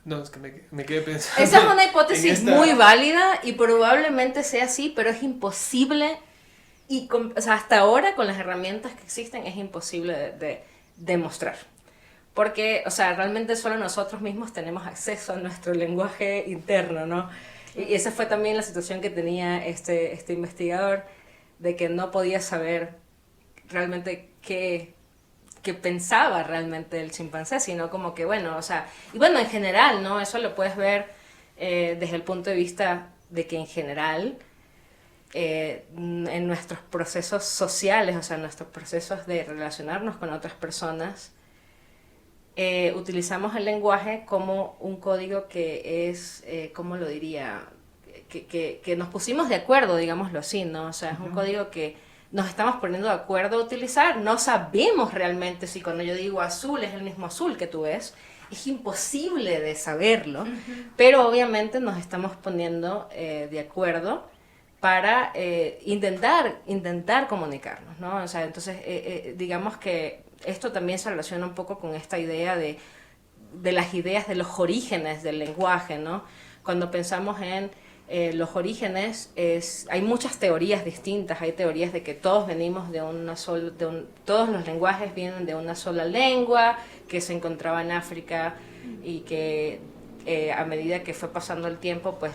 No, es que me quedé pensando. Esa es una hipótesis muy válida y probablemente sea así, pero es imposible. O sea, hasta ahora con las herramientas que existen es imposible de demostrar. Porque, o sea, realmente solo nosotros mismos tenemos acceso a nuestro lenguaje interno, ¿no? Y esa fue también la situación que tenía este investigador, de que no podía saber realmente qué pensaba realmente el chimpancé, sino como que, bueno, o sea, y bueno, en general, ¿no? Eso lo puedes ver desde el punto de vista de que en general en nuestros procesos sociales, o sea, en nuestros procesos de relacionarnos con otras personas, utilizamos el lenguaje como un código que es, ¿cómo lo diría? Que nos pusimos de acuerdo, digámoslo así, ¿no? O sea, es un código que nos estamos poniendo de acuerdo a utilizar. No sabemos realmente si cuando yo digo azul es el mismo azul que tú ves. Es imposible de saberlo, pero obviamente nos estamos poniendo de acuerdo para intentar comunicarnos, ¿no? O sea, entonces, digamos que esto también se relaciona un poco con esta idea de las ideas de los orígenes del lenguaje, ¿no? Cuando pensamos en los orígenes, hay muchas teorías distintas. Hay teorías de que todos venimos de una sola, todos los lenguajes vienen de una sola lengua que se encontraba en África y que a medida que fue pasando el tiempo, pues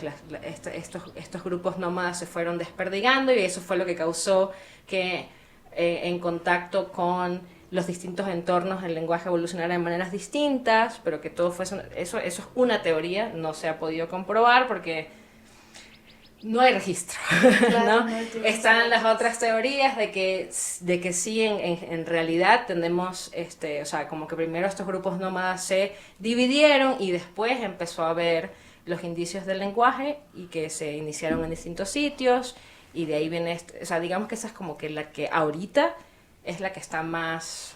estos grupos nómadas se fueron desperdigando y eso fue lo que causó que en contacto con los distintos entornos el lenguaje evolucionara de maneras distintas, pero que todo fuese... Eso es una teoría, no se ha podido comprobar porque no hay registro, Claro, ¿no? no Están las otras teorías de que sí, en realidad tenemos, o sea, como que primero estos grupos nómadas se dividieron y después empezó a haber los indicios del lenguaje y que se iniciaron en distintos sitios y de ahí viene, o sea, digamos que esa es como que la que ahorita es la que está más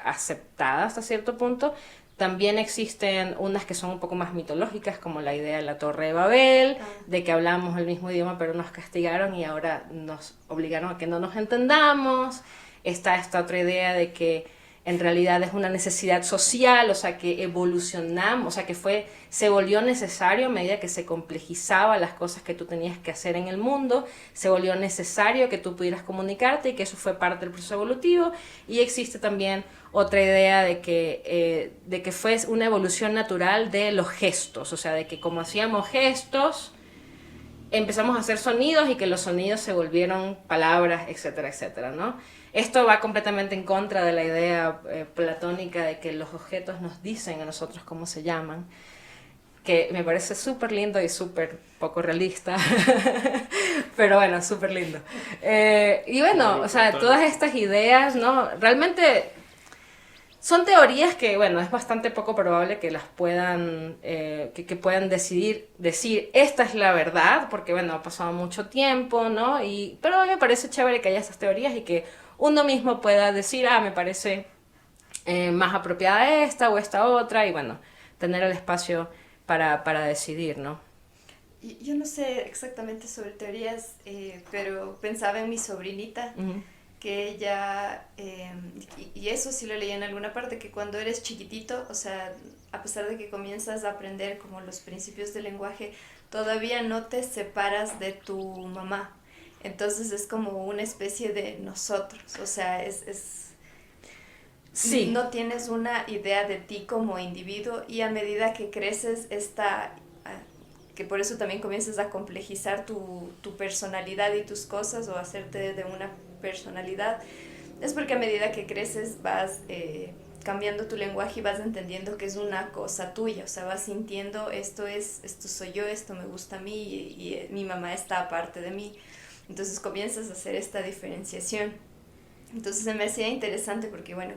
aceptada hasta cierto punto. También existen unas que son un poco más mitológicas, como la idea de la Torre de Babel, de que hablamos el mismo idioma pero nos castigaron y ahora nos obligaron a que no nos entendamos. Está esta otra idea de que en realidad es una necesidad social, o sea, que evolucionamos, o sea, que se volvió necesario a medida que se complejizaba las cosas que tú tenías que hacer en el mundo, se volvió necesario que tú pudieras comunicarte y que eso fue parte del proceso evolutivo. Y existe también otra idea de que fue una evolución natural de los gestos, o sea, de que como hacíamos gestos, empezamos a hacer sonidos y que los sonidos se volvieron palabras, etcétera, etcétera, ¿no? Esto va completamente en contra de la idea platónica de que los objetos nos dicen a nosotros cómo se llaman, que me parece súper lindo y súper poco realista, pero bueno, súper lindo. Y bueno, o sea, todas estas ideas, ¿no? Realmente son teorías que, bueno, es bastante poco probable que las puedan, que puedan decir, esta es la verdad, porque, bueno, ha pasado mucho tiempo, ¿no? Pero a mí me parece chévere que haya estas teorías y que uno mismo pueda decir, me parece más apropiada esta o esta otra, y bueno, tener el espacio para decidir, ¿no? Yo no sé exactamente sobre teorías, pero pensaba en mi sobrinita, que ella, y eso sí lo leí en alguna parte, que cuando eres chiquitito, o sea, a pesar de que comienzas a aprender como los principios del lenguaje, todavía no te separas de tu mamá. Entonces es como una especie de nosotros, o sea, sí. No tienes una idea de ti como individuo y a medida que creces que por eso también comienzas a complejizar tu personalidad y tus cosas o hacerte de una personalidad, es porque a medida que creces vas cambiando tu lenguaje y vas entendiendo que es una cosa tuya, o sea, vas sintiendo esto soy yo, esto me gusta a mí y mi mamá está aparte de mí. Entonces comienzas a hacer esta diferenciación. Entonces se me hacía interesante porque, bueno,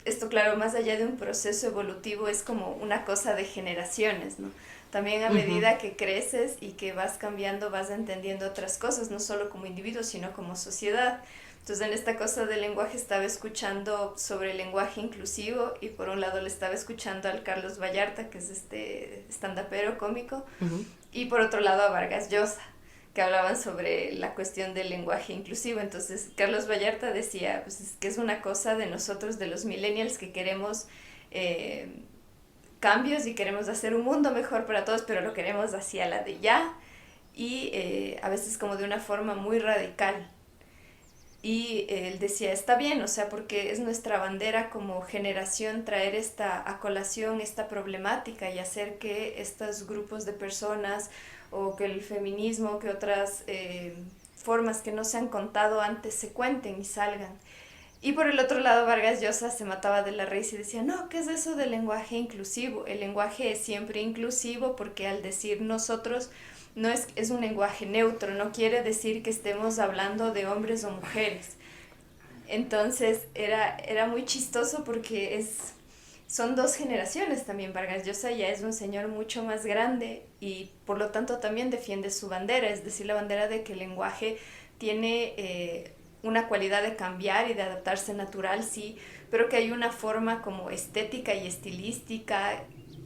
esto, claro, más allá de un proceso evolutivo, es como una cosa de generaciones, ¿no? También a medida que creces y que vas cambiando, vas entendiendo otras cosas, no solo como individuo, sino como sociedad. Entonces, en esta cosa del lenguaje estaba escuchando sobre el lenguaje inclusivo y por un lado le estaba escuchando al Carlos Vallarta, que es este stand-upero cómico, y por otro lado a Vargas Llosa, que hablaban sobre la cuestión del lenguaje inclusivo. Entonces, Carlos Vallarta decía, pues es que es una cosa de nosotros, de los millennials, que queremos cambios y queremos hacer un mundo mejor para todos, pero lo queremos hacia la de ya y a veces como de una forma muy radical. Y él decía, está bien, o sea, porque es nuestra bandera como generación traer a colación esta problemática y hacer que estos grupos de personas o que el feminismo, que otras formas que no se han contado antes se cuenten y salgan. Y por el otro lado, Vargas Llosa se mataba de la risa y decía, no, ¿qué es eso del lenguaje inclusivo? El lenguaje es siempre inclusivo porque al decir nosotros no es un lenguaje neutro, no quiere decir que estemos hablando de hombres o mujeres. Entonces era muy chistoso porque son dos generaciones también. Vargas Llosa ya es un señor mucho más grande y por lo tanto también defiende su bandera, es decir, la bandera de que el lenguaje tiene una cualidad de cambiar y de adaptarse natural, sí, pero que hay una forma como estética y estilística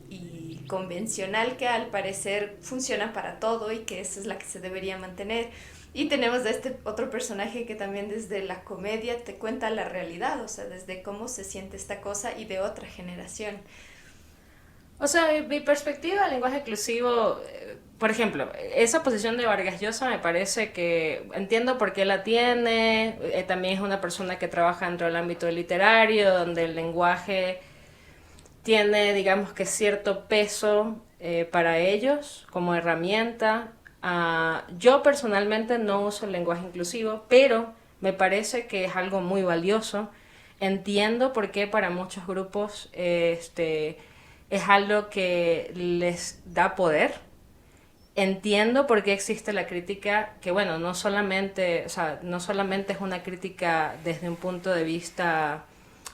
y convencional que al parecer funciona para todo y que esa es la que se debería mantener. Y tenemos a este otro personaje que también desde la comedia te cuenta la realidad, o sea, desde cómo se siente esta cosa y de otra generación. O sea, mi perspectiva del lenguaje inclusivo, por ejemplo, esa posición de Vargas Llosa me parece que entiendo por qué la tiene, también es una persona que trabaja dentro del ámbito literario, donde el lenguaje tiene, digamos que cierto peso para ellos como herramienta. Yo personalmente no uso el lenguaje inclusivo, pero me parece que es algo muy valioso. Entiendo por qué para muchos grupos es algo que les da poder. Entiendo por qué existe la crítica, que bueno, no solamente es una crítica desde un punto de vista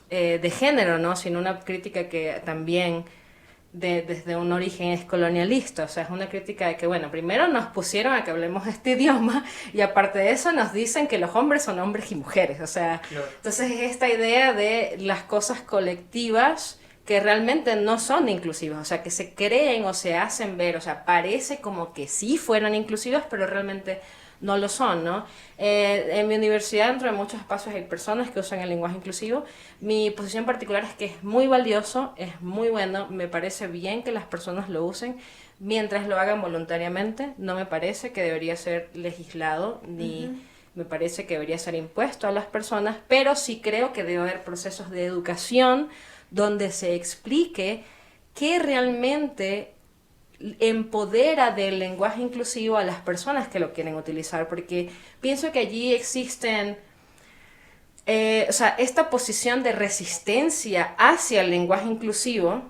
de género, ¿no? Sino una crítica que también desde un origen es colonialista, o sea, es una crítica de que, bueno, primero nos pusieron a que hablemos este idioma y aparte de eso nos dicen que los hombres son hombres y mujeres, o sea, claro. Entonces es esta idea de las cosas colectivas que realmente no son inclusivas, o sea, que se creen o se hacen ver, o sea, parece como que sí fueran inclusivas, pero realmente no lo son, ¿no? En mi universidad, dentro de muchos espacios hay personas que usan el lenguaje inclusivo. Mi posición particular es que es muy valioso, es muy bueno, me parece bien que las personas lo usen, mientras lo hagan voluntariamente. No me parece que debería ser legislado, ni me parece que debería ser impuesto a las personas, pero sí creo que debe haber procesos de educación donde se explique qué realmente empodera del lenguaje inclusivo a las personas que lo quieren utilizar, porque pienso que allí existen, o sea, esta posición de resistencia hacia el lenguaje inclusivo,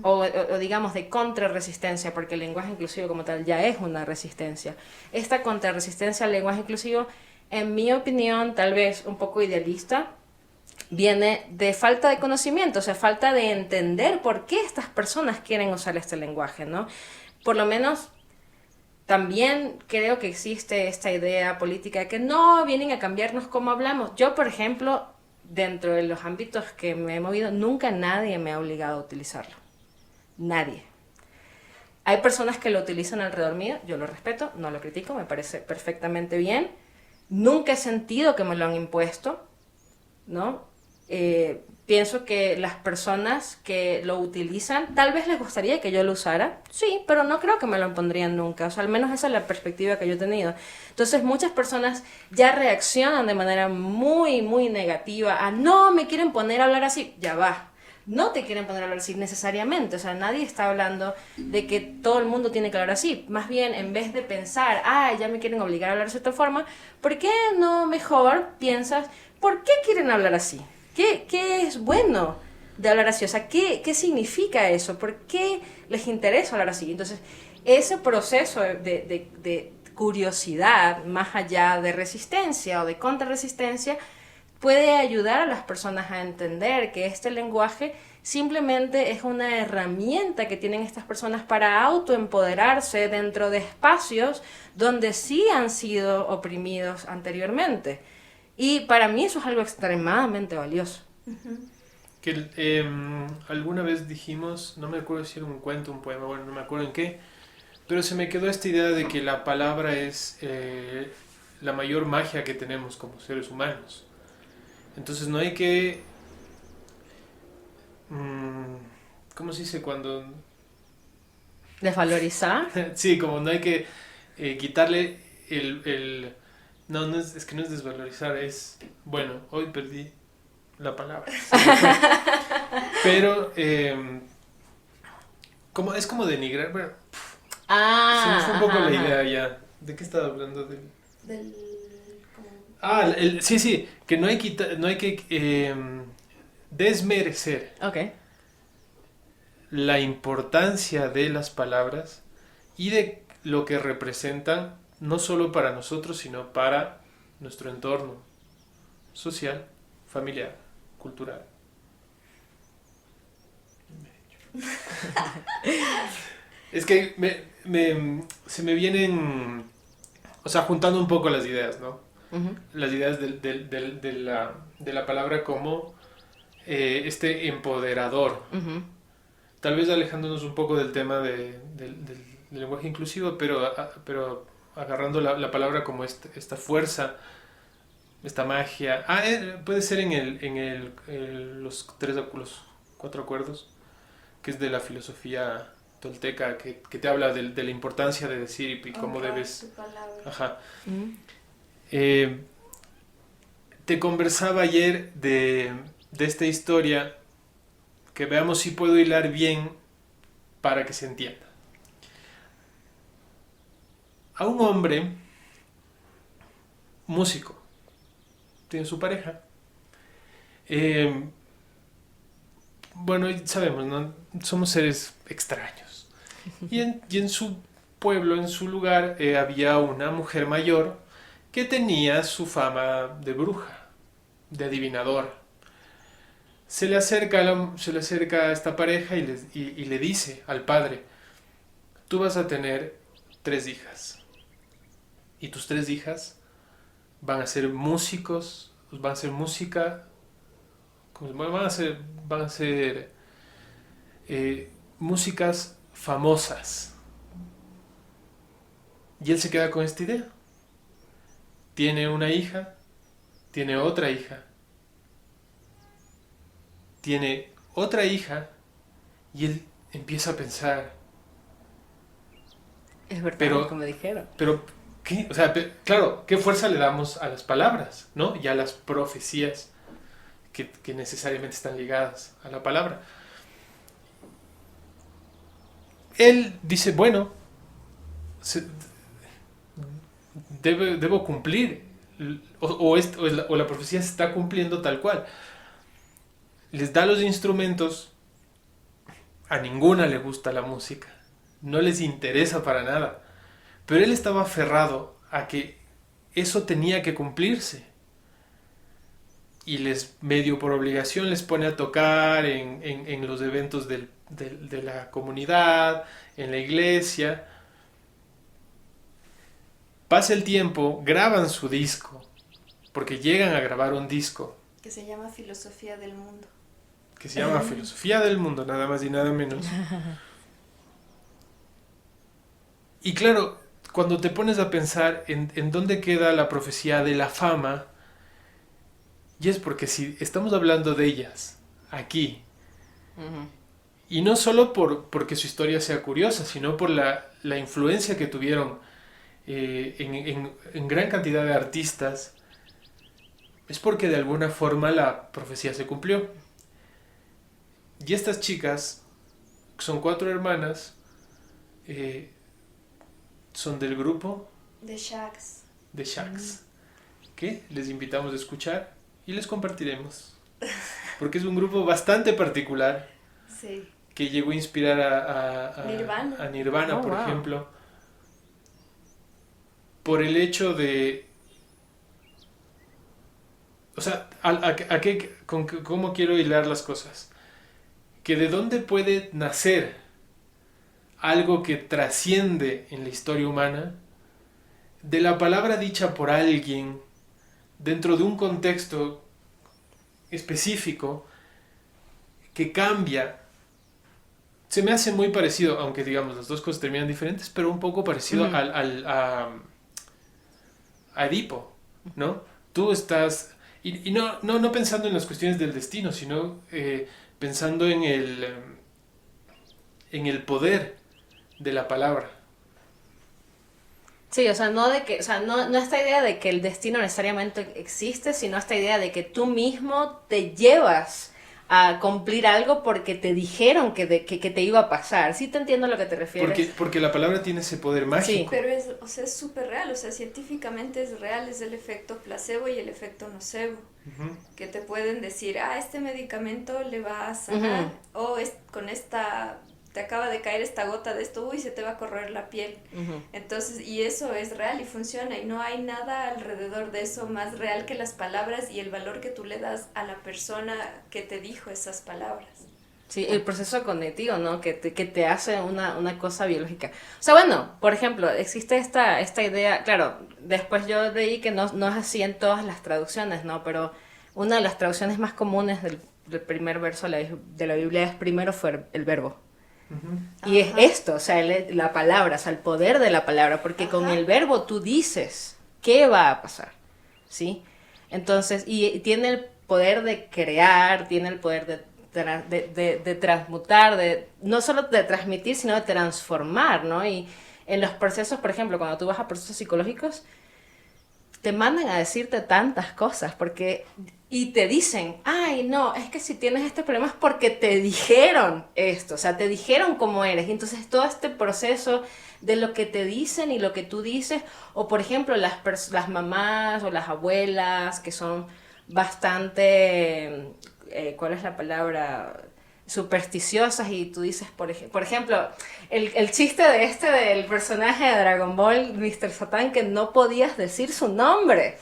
o digamos de contrarresistencia, porque el lenguaje inclusivo como tal ya es una resistencia. Esta contrarresistencia al lenguaje inclusivo, en mi opinión, tal vez un poco idealista, viene de falta de conocimiento, o sea, falta de entender por qué estas personas quieren usar este lenguaje, ¿no? Por lo menos también creo que existe esta idea política de que no vienen a cambiarnos cómo hablamos. Yo, por ejemplo, dentro de los ámbitos que me he movido, nunca nadie me ha obligado a utilizarlo. Nadie. Hay personas que lo utilizan alrededor mío, yo lo respeto, no lo critico, me parece perfectamente bien. Nunca he sentido que me lo han impuesto, ¿no? Pienso que las personas que lo utilizan, tal vez les gustaría que yo lo usara, sí, pero no creo que me lo impondrían nunca, o sea, al menos esa es la perspectiva que yo he tenido. Entonces muchas personas ya reaccionan de manera muy, muy negativa a no, me quieren poner a hablar así, ya va. No te quieren poner a hablar así necesariamente, o sea, nadie está hablando de que todo el mundo tiene que hablar así. Más bien, en vez de pensar, ya me quieren obligar a hablar de cierta forma, ¿por qué no mejor piensas, ¿por qué quieren hablar así? ¿Qué es bueno de hablar así? O sea, ¿qué significa eso? ¿Por qué les interesa hablar así? Entonces, ese proceso de curiosidad, más allá de resistencia o de contrarresistencia, puede ayudar a las personas a entender que este lenguaje simplemente es una herramienta que tienen estas personas para autoempoderarse dentro de espacios donde sí han sido oprimidos anteriormente. Y para mí eso es algo extremadamente valioso. Que alguna vez dijimos, no me acuerdo si era un cuento, un poema, bueno, no me acuerdo en qué, pero se me quedó esta idea de que la palabra es la mayor magia que tenemos como seres humanos. Entonces no hay que... ¿cómo se dice cuando...? ¿Desvalorizar? Sí, como no hay que quitarle el no es que no es desvalorizar, es... Bueno, hoy perdí la palabra. Pero, es como denigrar, pero... se me fue un poco la idea ya. ¿De qué estaba hablando? Sí, que no hay, no hay que desmerecer Ok. la importancia de las palabras y de lo que representan, no solo para nosotros, sino para nuestro entorno social, familiar, cultural. Es que se me vienen, o sea, juntando un poco las ideas, ¿no? Ujú. Las ideas de la palabra como este empoderador. Ujú. Tal vez alejándonos un poco del tema del lenguaje inclusivo, pero agarrando la palabra como esta fuerza, esta magia. Puede ser en los 4 acuerdos, que es de la filosofía tolteca, que te habla de la importancia de decir y cómo Honrar debes... tu palabra. Ajá. Ujú. Te conversaba ayer de esta historia, que veamos si puedo hilar bien para que se entienda. A un hombre músico, tiene su pareja. Bueno, sabemos, ¿no? Somos seres extraños. Y en su pueblo, en su lugar, había una mujer mayor que tenía su fama de bruja, de adivinadora. Se le acerca a esta pareja y le dice al padre: tú vas a tener 3 hijas. Y tus 3 hijas van a ser músicos, van a hacer música, van a ser músicas famosas. Y él se queda con esta idea. Tiene una hija, tiene otra hija, tiene otra hija, y él empieza a pensar, Es verdad, Pero- como dijeron. pero ¿qué? O sea, claro, ¿qué fuerza le damos a las palabras, ¿no? Y a las profecías que necesariamente están ligadas a la palabra? Él dice, bueno, debo cumplir, o la profecía se está cumpliendo tal cual. Les da los instrumentos, a ninguna le gusta la música, no les interesa para nada, pero él estaba aferrado a que eso tenía que cumplirse, y les, medio por obligación, les pone a tocar en los eventos de la comunidad, en la iglesia. Pasa el tiempo, graban su disco, porque llegan a grabar un disco Que se llama Filosofía del Mundo. que se llama Filosofía del Mundo, nada más y nada menos. Y claro, cuando te pones a pensar en dónde queda la profecía de la fama, y es porque si estamos hablando de ellas aquí, Ujú. y no solo porque su historia sea curiosa, sino por la influencia que tuvieron en gran cantidad de artistas, es porque de alguna forma la profecía se cumplió. Y estas chicas, que son 4 hermanas, son del grupo De Shags. de Shags, que les invitamos a escuchar y les compartiremos, porque es un grupo bastante particular Sí. que llegó a inspirar a Nirvana. a Nirvana, Oh, por wow. ejemplo, por el hecho de, o sea, ¿cómo quiero hilar las cosas? Que de dónde puede nacer algo que trasciende en la historia humana, de la palabra dicha por alguien dentro de un contexto específico que cambia. Se me hace muy parecido, aunque digamos las dos cosas terminan diferentes, pero un poco parecido Ujú. a Edipo, ¿no? Tú estás, y no pensando en las cuestiones del destino, sino pensando en el poder de la palabra. Sí, o sea, no de que, o sea, no esta idea de que el destino necesariamente existe, sino esta idea de que tú mismo te llevas a cumplir algo porque te dijeron que te iba a pasar. Sí te entiendo a lo que te refieres. Porque la palabra tiene ese poder mágico. Pero es súper real, o sea, científicamente es real, es el efecto placebo y el efecto nocebo. Que te pueden decir, este medicamento le va a sanar, o con esta, te acaba de caer esta gota de esto, se te va a correr la piel. Entonces, y eso es real y funciona, y no hay nada alrededor de eso más real que las palabras y el valor que tú le das a la persona que te dijo esas palabras. Sí, el proceso cognitivo, ¿no? Que te hace una cosa biológica. O sea, bueno, por ejemplo, existe esta idea, claro, después yo leí que no es así en todas las traducciones, ¿no? Pero una de las traducciones más comunes del primer verso de la Biblia es primero fue el verbo. Y es esto, o sea, la palabra, o sea, el poder de la palabra, porque con el verbo tú dices qué va a pasar, ¿sí? Entonces, y tiene el poder de crear, tiene el poder de transmutar, no solo de transmitir, sino de transformar, ¿no? Y en los procesos, por ejemplo, cuando tú vas a procesos psicológicos, te mandan a decirte tantas cosas, y te dicen, no, es que si tienes este problema es porque te dijeron esto, o sea, te dijeron cómo eres, y entonces todo este proceso de lo que te dicen y lo que tú dices, o por ejemplo, las mamás o las abuelas que son bastante... ¿cuál es la palabra? Supersticiosas, y tú dices, por ejemplo, el chiste del personaje de Dragon Ball, Mr. Satan, que no podías decir su nombre,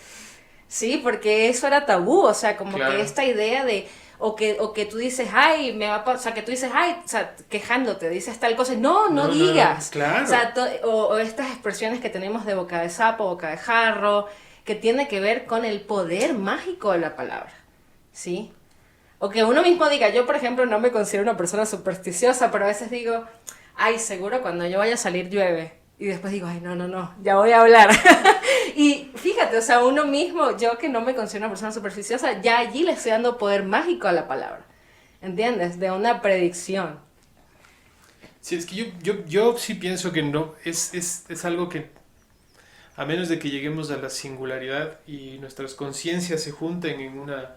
¿sí? Porque eso era tabú, o sea, como que esta idea de, o que tú dices, me va a pasar, o sea, que tú dices, o sea, quejándote, dices tal cosa, no digas, claro. O sea, o estas expresiones que tenemos de boca de sapo, boca de jarro, que tiene que ver con el poder mágico de la palabra, ¿sí? O que uno mismo diga, yo por ejemplo no me considero una persona supersticiosa, pero a veces digo, seguro cuando yo vaya a salir llueve. Y después digo, no, ya voy a hablar. Y fíjate, o sea, uno mismo, yo que no me considero una persona supersticiosa, ya allí le estoy dando poder mágico a la palabra. ¿Entiendes? De una predicción. Sí, es que yo sí pienso que no, es algo que, a menos de que lleguemos a la singularidad y nuestras conciencias se junten en una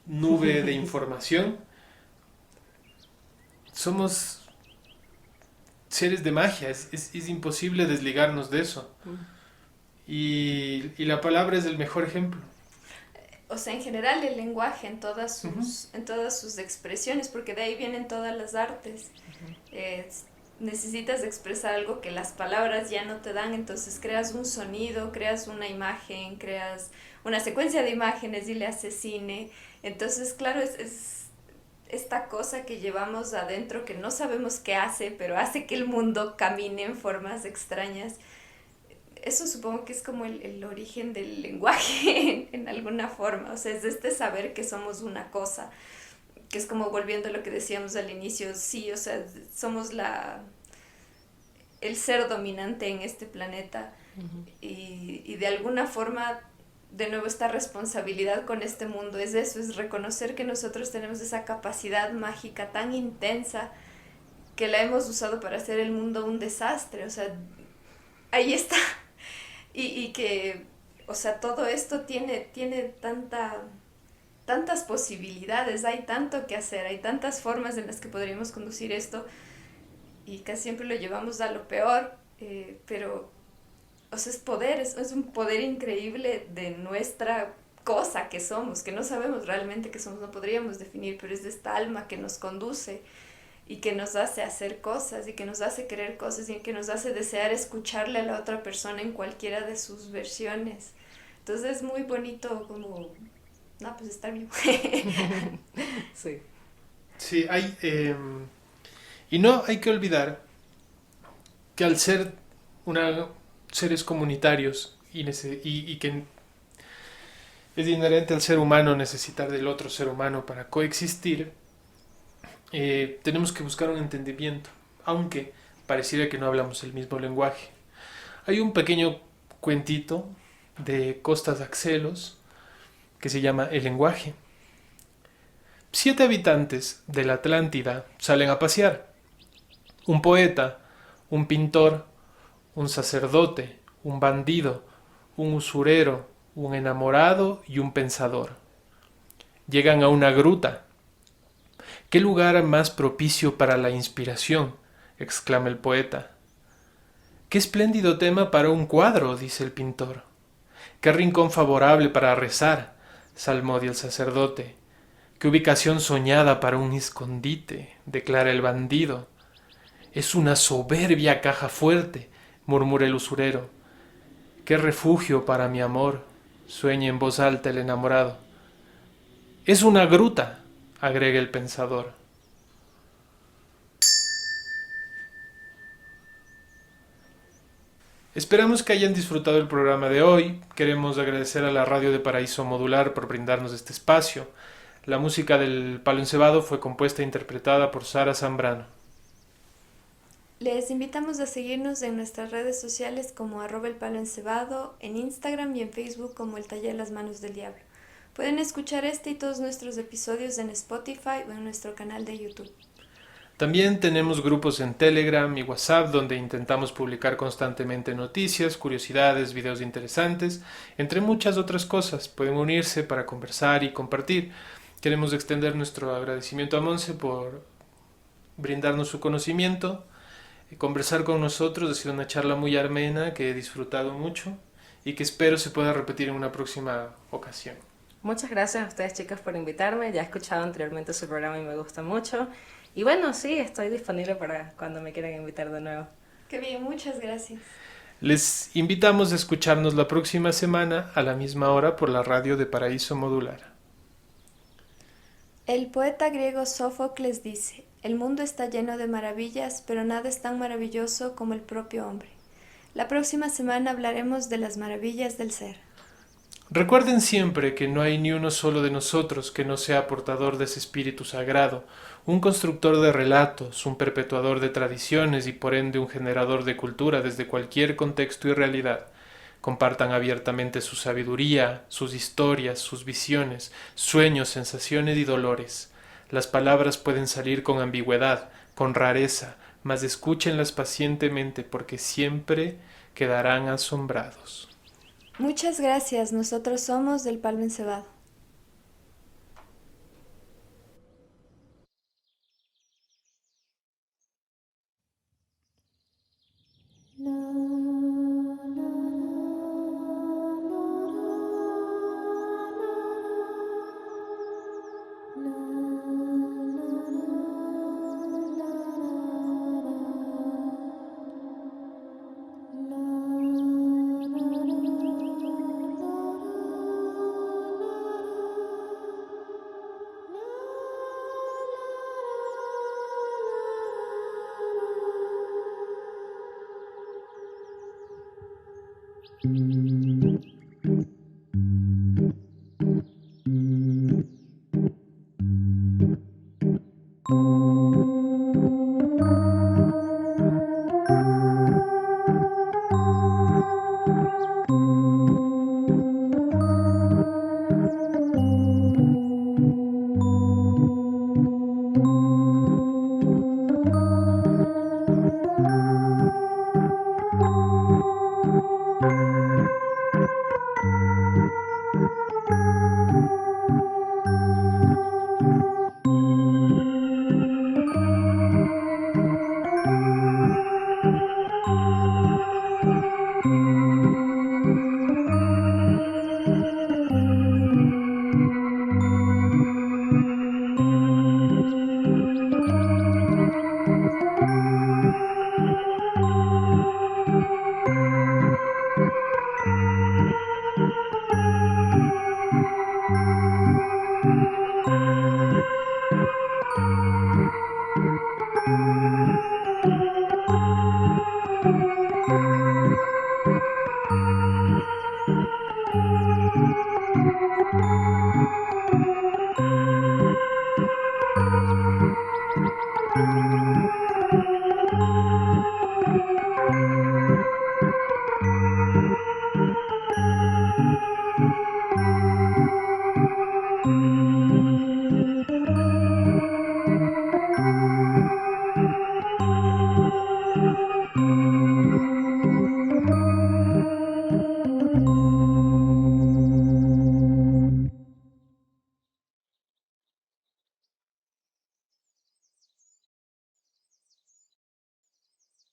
nube de información, somos seres de magia, es imposible desligarnos de eso. Y la palabra es el mejor ejemplo. O sea, en general el lenguaje en todas sus expresiones, porque de ahí vienen todas las artes. Necesitas expresar algo que las palabras ya no te dan, entonces creas un sonido, creas una imagen, creas una secuencia de imágenes y le haces cine. Entonces, claro, es esta cosa que llevamos adentro que no sabemos qué hace, pero hace que el mundo camine en formas extrañas. Eso supongo que es como el origen del lenguaje en alguna forma. O sea, es este saber que somos una cosa, que es como volviendo a lo que decíamos al inicio. Sí, o sea, somos el ser dominante en este planeta. Y de alguna forma, de nuevo, esta responsabilidad con este mundo es eso, es reconocer que nosotros tenemos esa capacidad mágica tan intensa que la hemos usado para hacer el mundo un desastre. O sea, ahí está. Y que, o sea, todo esto tiene tantas posibilidades, hay tanto que hacer, hay tantas formas en las que podríamos conducir esto, y casi siempre lo llevamos a lo peor, pero, o sea, es un poder increíble de nuestra cosa que somos, que no sabemos realmente qué somos, no podríamos definir, pero es de esta alma que nos conduce y que nos hace hacer cosas y que nos hace querer cosas y que nos hace desear escucharle a la otra persona en cualquiera de sus versiones. Entonces es muy bonito como, pues estar vivo. Sí. Sí, y no hay que olvidar que al ser seres comunitarios y que es inherente al ser humano necesitar del otro ser humano para coexistir, tenemos que buscar un entendimiento, aunque pareciera que no hablamos el mismo lenguaje. Hay un pequeño cuentito de Costas Axelos que se llama El lenguaje. 7 habitantes de la Atlántida salen a pasear. Un poeta, un pintor, un sacerdote, un bandido, un usurero, un enamorado y un pensador. Llegan a una gruta ¿Qué lugar más propicio para la inspiración?, exclama el poeta. ¡Qué espléndido tema para un cuadro!, dice el pintor. ¡Qué rincón favorable para rezar!, salmodia el sacerdote. ¡Qué ubicación soñada para un escondite!, declara el bandido. Es una soberbia caja fuerte, murmura el usurero. ¡Qué refugio para mi amor!, sueña en voz alta el enamorado. Es una gruta, agrega el pensador. Esperamos que hayan disfrutado el programa de hoy. Queremos agradecer a la Radio de Paraíso Modular por brindarnos este espacio. La música del Palo Encebado fue compuesta e interpretada por Sara Zambrano. Les invitamos a seguirnos en nuestras redes sociales como @elpaloencebado, en Instagram y en Facebook como El Taller Las Manos del Diablo. Pueden escuchar este y todos nuestros episodios en Spotify o en nuestro canal de YouTube. También tenemos grupos en Telegram y WhatsApp donde intentamos publicar constantemente noticias, curiosidades, videos interesantes, entre muchas otras cosas. Pueden unirse para conversar y compartir. Queremos extender nuestro agradecimiento a Monse por brindarnos su conocimiento, conversar con nosotros. Ha sido una charla muy amena que he disfrutado mucho y que espero se pueda repetir en una próxima ocasión. Muchas gracias a ustedes, chicas, por invitarme. Ya he escuchado anteriormente su programa y me gusta mucho. Y bueno, sí, estoy disponible para cuando me quieran invitar de nuevo. Qué bien, muchas gracias. Les invitamos a escucharnos la próxima semana a la misma hora por la radio de Paraíso Modular. El poeta griego Sófocles dice: el mundo está lleno de maravillas, pero nada es tan maravilloso como el propio hombre. La próxima semana hablaremos de las maravillas del ser. Recuerden siempre que no hay ni uno solo de nosotros que no sea portador de ese espíritu sagrado, un constructor de relatos, un perpetuador de tradiciones y por ende un generador de cultura desde cualquier contexto y realidad. Compartan abiertamente su sabiduría, sus historias, sus visiones, sueños, sensaciones y dolores. Las palabras pueden salir con ambigüedad, con rareza, mas escúchenlas pacientemente porque siempre quedarán asombrados. Muchas gracias, nosotros somos del Palo Encebado. Mm-hmm.